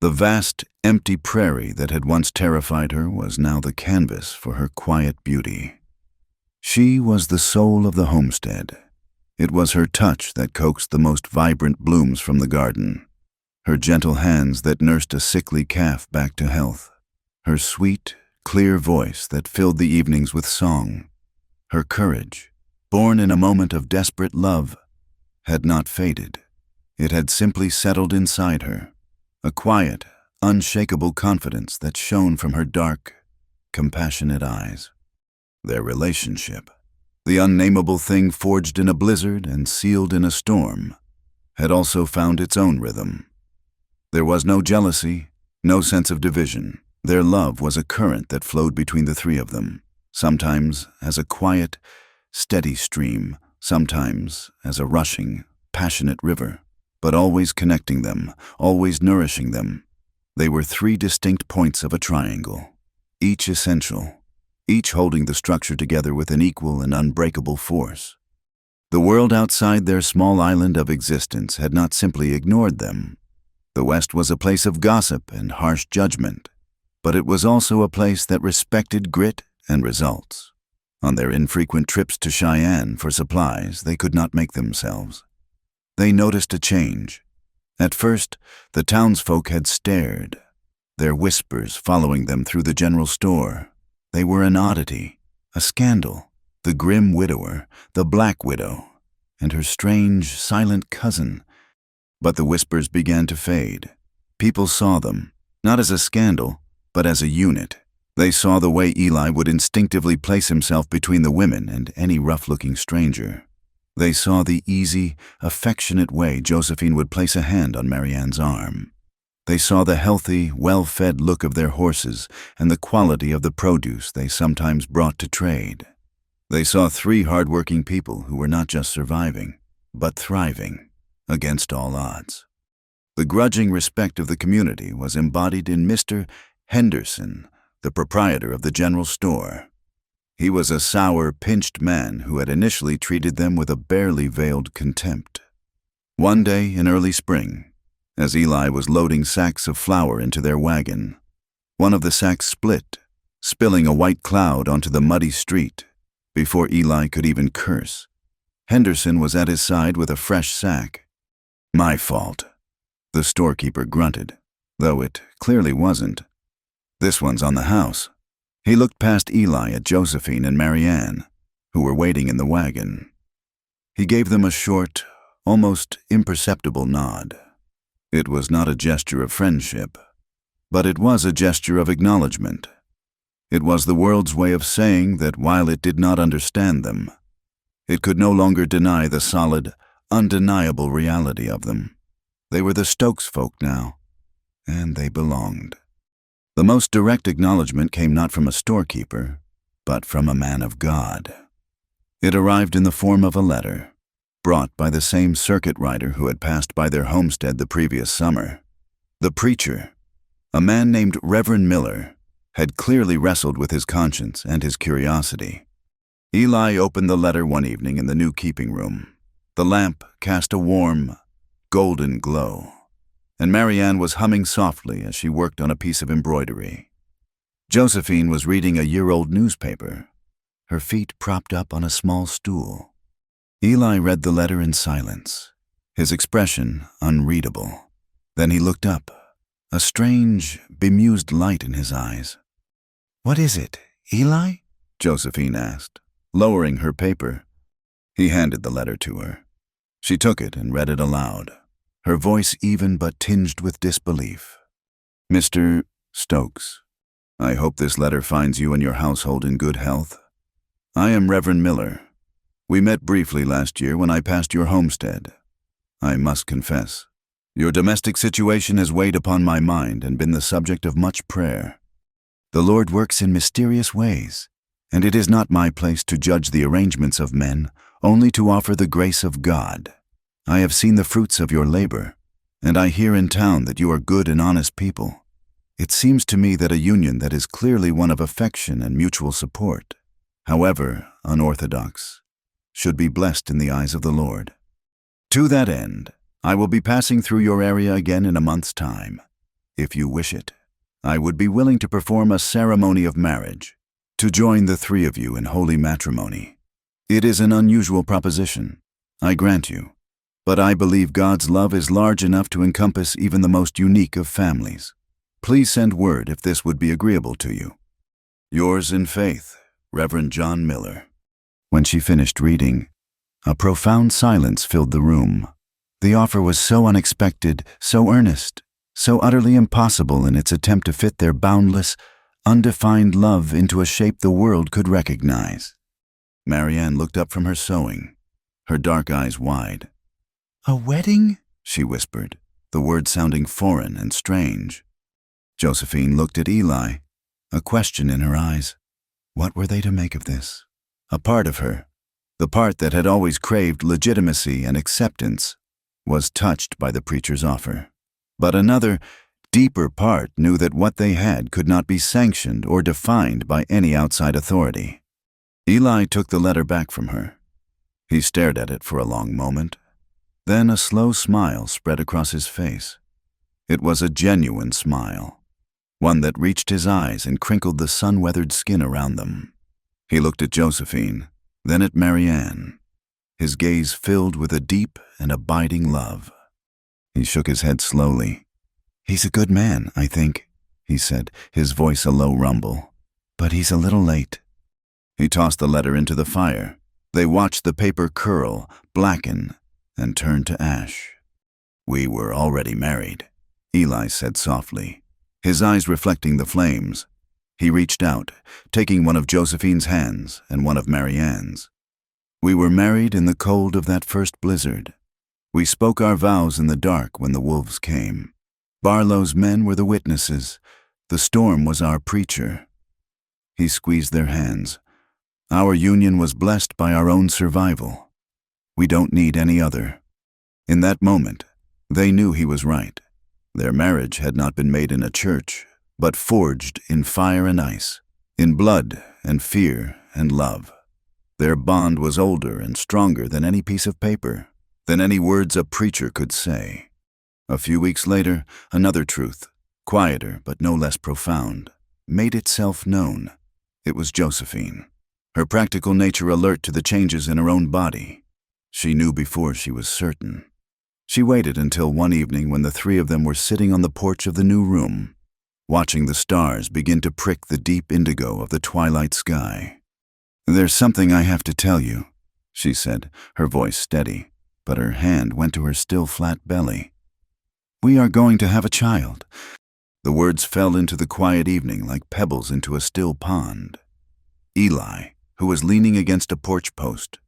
The vast, empty prairie that had once terrified her was now the canvas for her quiet beauty. She was the soul of the homestead. It was her touch that coaxed the most vibrant blooms from the garden, her gentle hands that nursed a sickly calf back to health, her sweet, clear voice that filled the evenings with song. Her courage, born in a moment of desperate love, had not faded. It had simply settled inside her, a quiet, unshakable confidence that shone from her dark, compassionate eyes. Their relationship, the unnameable thing forged in a blizzard and sealed in a storm, had also found its own rhythm. There was no jealousy, no sense of division. Their love was a current that flowed between the three of them, sometimes as a quiet, steady stream, sometimes as a rushing, passionate river, but always connecting them, always nourishing them. They were three distinct points of a triangle, each essential, each holding the structure together with an equal and unbreakable force. The world outside their small island of existence had not simply ignored them. The West was a place of gossip and harsh judgment, but it was also a place that respected grit and results. On their infrequent trips to Cheyenne for supplies they could not make themselves. They noticed a change. At first, the townsfolk had stared, their whispers following them through the general store. They were an oddity, a scandal, the grim widower, the black widow, and her strange, silent cousin. But the whispers began to fade. People saw them, not as a scandal, but as a unit. They saw the way Eli would instinctively place himself between the women and any rough-looking stranger. They saw the easy, affectionate way Josephine would place a hand on Marianne's arm. They saw the healthy, well-fed look of their horses and the quality of the produce they sometimes brought to trade. They saw three hard-working people who were not just surviving, but thriving, against all odds. The grudging respect of the community was embodied in Mr. Henderson, the proprietor of the general store. He was a sour, pinched man who had initially treated them with a barely veiled contempt. One day in early spring, as Eli was loading sacks of flour into their wagon, one of the sacks split, spilling a white cloud onto the muddy street. Before Eli could even curse, Henderson was at his side with a fresh sack. "My fault," the storekeeper grunted, though it clearly wasn't. "This one's on the house." He looked past Eli at Josephine and Marianne, who were waiting in the wagon. He gave them a short, almost imperceptible nod. It was not a gesture of friendship, but it was a gesture of acknowledgement. It was the world's way of saying that while it did not understand them, it could no longer deny the solid, undeniable reality of them. They were the Stokes folk now, and they belonged. The most direct acknowledgement came not from a storekeeper, but from a man of God. It arrived in the form of a letter, brought by the same circuit rider who had passed by their homestead the previous summer. The preacher, a man named Reverend Miller, had clearly wrestled with his conscience and his curiosity. Eli opened the letter one evening in the new keeping room. The lamp cast a warm, golden glow, and Marianne was humming softly as she worked on a piece of embroidery. Josephine was reading a year-old newspaper, her feet propped up on a small stool. Eli read the letter in silence, his expression unreadable. Then he looked up, a strange, bemused light in his eyes. "What is it, Eli?" Josephine asked, lowering her paper. He handed the letter to her. She took it and read it aloud, her voice even but tinged with disbelief. "Mr. Stokes, I hope this letter finds you and your household in good health. I am Reverend Miller. We met briefly last year when I passed your homestead. I must confess, your domestic situation has weighed upon my mind and been the subject of much prayer. The Lord works in mysterious ways, and it is not my place to judge the arrangements of men, only to offer the grace of God. I have seen the fruits of your labor, and I hear in town that you are good and honest people. It seems to me that a union that is clearly one of affection and mutual support, however unorthodox, should be blessed in the eyes of the Lord. To that end, I will be passing through your area again in a month's time. If you wish it, I would be willing to perform a ceremony of marriage, to join the three of you in holy matrimony. It is an unusual proposition, I grant you, but I believe God's love is large enough to encompass even the most unique of families. Please send word if this would be agreeable to you. Yours in faith, Reverend John Miller." When she finished reading, a profound silence filled the room. The offer was so unexpected, so earnest, so utterly impossible in its attempt to fit their boundless, undefined love into a shape the world could recognize. Marianne looked up from her sewing, her dark eyes wide. "A wedding?" she whispered, the words sounding foreign and strange. Josephine looked at Eli, a question in her eyes. What were they to make of this? A part of her, the part that had always craved legitimacy and acceptance, was touched by the preacher's offer. But another, deeper part knew that what they had could not be sanctioned or defined by any outside authority. Eli took the letter back from her. He stared at it for a long moment. Then a slow smile spread across his face. It was a genuine smile, one that reached his eyes and crinkled the sun-weathered skin around them. He looked at Josephine, then at Marianne, his gaze filled with a deep and abiding love. He shook his head slowly. "He's a good man, I think," he said, his voice a low rumble. "But he's a little late." He tossed the letter into the fire. They watched the paper curl, blacken, and turn to ash. "We were already married," Eli said softly, his eyes reflecting the flames. He reached out, taking one of Josephine's hands and one of Marianne's. "We were married in the cold of that first blizzard. We spoke our vows in the dark when the wolves came. Barlow's men were the witnesses. The storm was our preacher." He squeezed their hands. "Our union was blessed by our own survival. We don't need any other." In that moment, they knew he was right. Their marriage had not been made in a church, but forged in fire and ice, in blood and fear and love. Their bond was older and stronger than any piece of paper. than any words a preacher could say. A few weeks later, another truth, quieter but no less profound, made itself known. It was Josephine, her practical nature alert to the changes in her own body. She knew before she was certain. She waited until one evening when the three of them were sitting on the porch of the new room, watching the stars begin to prick the deep indigo of the twilight sky. "There's something I have to tell you," she said, her voice steady, but her hand went to her still flat belly. "We are going to have a child." The words fell into the quiet evening like pebbles into a still pond. Eli, who was leaning against a porch post,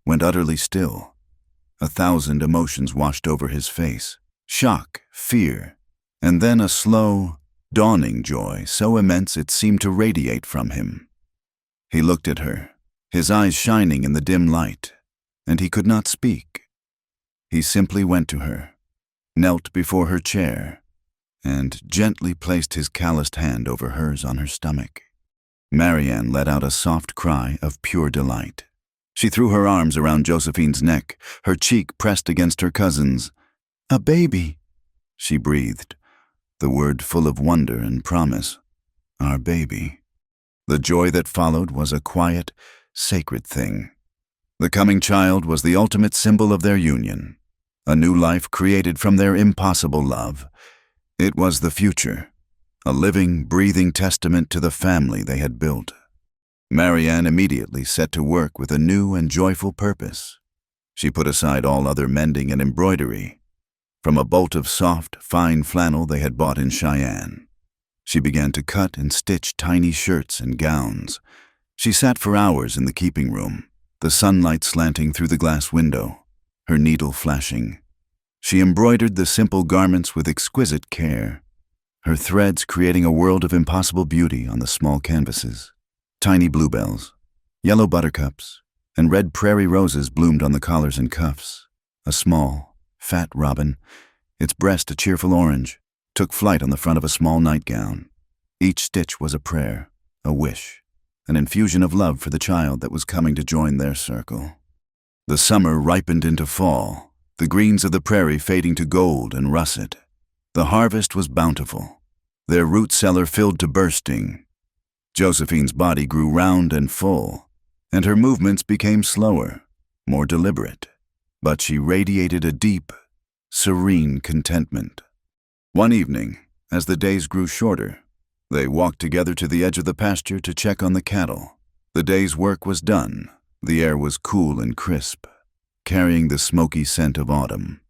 went utterly still. 1,000 emotions washed over his face: shock, fear, and then a slow, dawning joy so immense it seemed to radiate from him. He looked at her, his eyes shining in the dim light, and he could not speak. He simply went to her, knelt before her chair, and gently placed his calloused hand over hers on her stomach. Marianne let out a soft cry of pure delight. She threw her arms around Josephine's neck, her cheek pressed against her cousin's. "A baby," she breathed, the word full of wonder and promise. "Our baby." The joy that followed was a quiet, sacred thing. The coming child was the ultimate symbol of their union, a new life created from their impossible love. It was the future, a living, breathing testament to the family they had built. Marianne immediately set to work with a new and joyful purpose. She put aside all other mending and embroidery. From a bolt of soft, fine flannel they had bought in Cheyenne, she began to cut and stitch tiny shirts and gowns. She sat for hours in the keeping room, the sunlight slanting through the glass window, her needle flashing. She embroidered the simple garments with exquisite care, her threads creating a world of impossible beauty on the small canvases. Tiny bluebells, yellow buttercups, and red prairie roses bloomed on the collars and cuffs. A small, fat robin, its breast a cheerful orange, took flight on the front of a small nightgown. Each stitch was a prayer, a wish, an infusion of love for the child that was coming to join their circle. The summer ripened into fall, the greens of the prairie fading to gold and russet. The harvest was bountiful, their root cellar filled to bursting. Josephine's body grew round and full, and her movements became slower, more deliberate, but she radiated a deep, serene contentment. One evening, as the days grew shorter, they walked together to the edge of the pasture to check on the cattle. The day's work was done. The air was cool and crisp, carrying the smoky scent of autumn.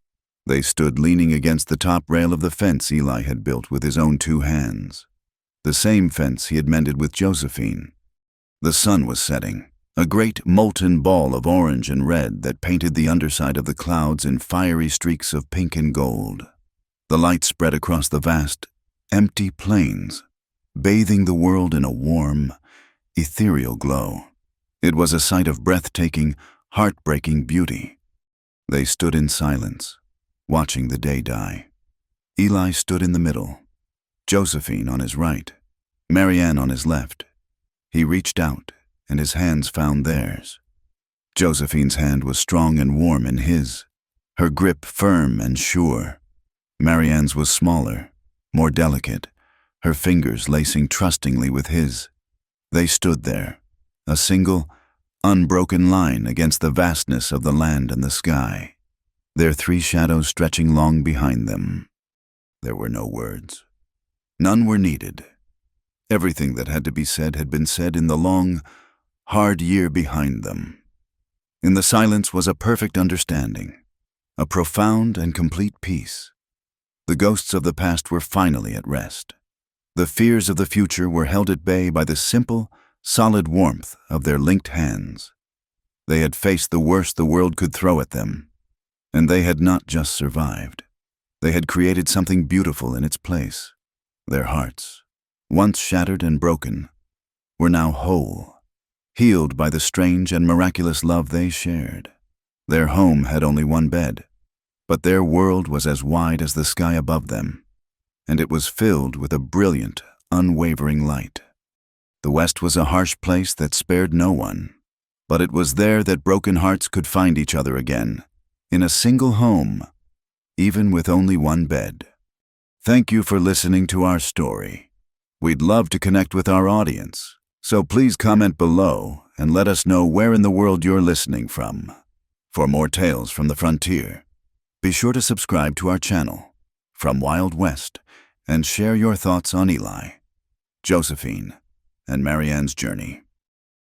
They stood leaning against the top rail of the fence Eli had built with his own 2 hands. The same fence he had mended with Josephine. The sun was setting, a great molten ball of orange and red that painted the underside of the clouds in fiery streaks of pink and gold. The light spread across the vast, empty plains, bathing the world in a warm, ethereal glow. It was a sight of breathtaking, heartbreaking beauty. They stood in silence, watching the day die. Eli stood in the middle, Josephine on his right, Marianne on his left. He reached out, and his hands found theirs. Josephine's hand was strong and warm in his, her grip firm and sure. Marianne's was smaller, more delicate, her fingers lacing trustingly with his. They stood there, a single, unbroken line against the vastness of the land and the sky, their 3 shadows stretching long behind them. There were no words. None were needed. Everything that had to be said had been said in the long, hard year behind them. In the silence was a perfect understanding, a profound and complete peace. The ghosts of the past were finally at rest. The fears of the future were held at bay by the simple, solid warmth of their linked hands. They had faced the worst the world could throw at them, and they had not just survived. They had created something beautiful in its place. Their hearts, once shattered and broken, were now whole, healed by the strange and miraculous love they shared. Their home had only 1 bed, but their world was as wide as the sky above them, and it was filled with a brilliant, unwavering light. The West was a harsh place that spared no one, but it was there that broken hearts could find each other again, in a single home, even with only one bed. Thank you for listening to our story. We'd love to connect with our audience, so please comment below and let us know where in the world you're listening from. For more tales from the frontier, be sure to subscribe to our channel, From Wild West, and share your thoughts on Eli, Josephine, and Marianne's journey.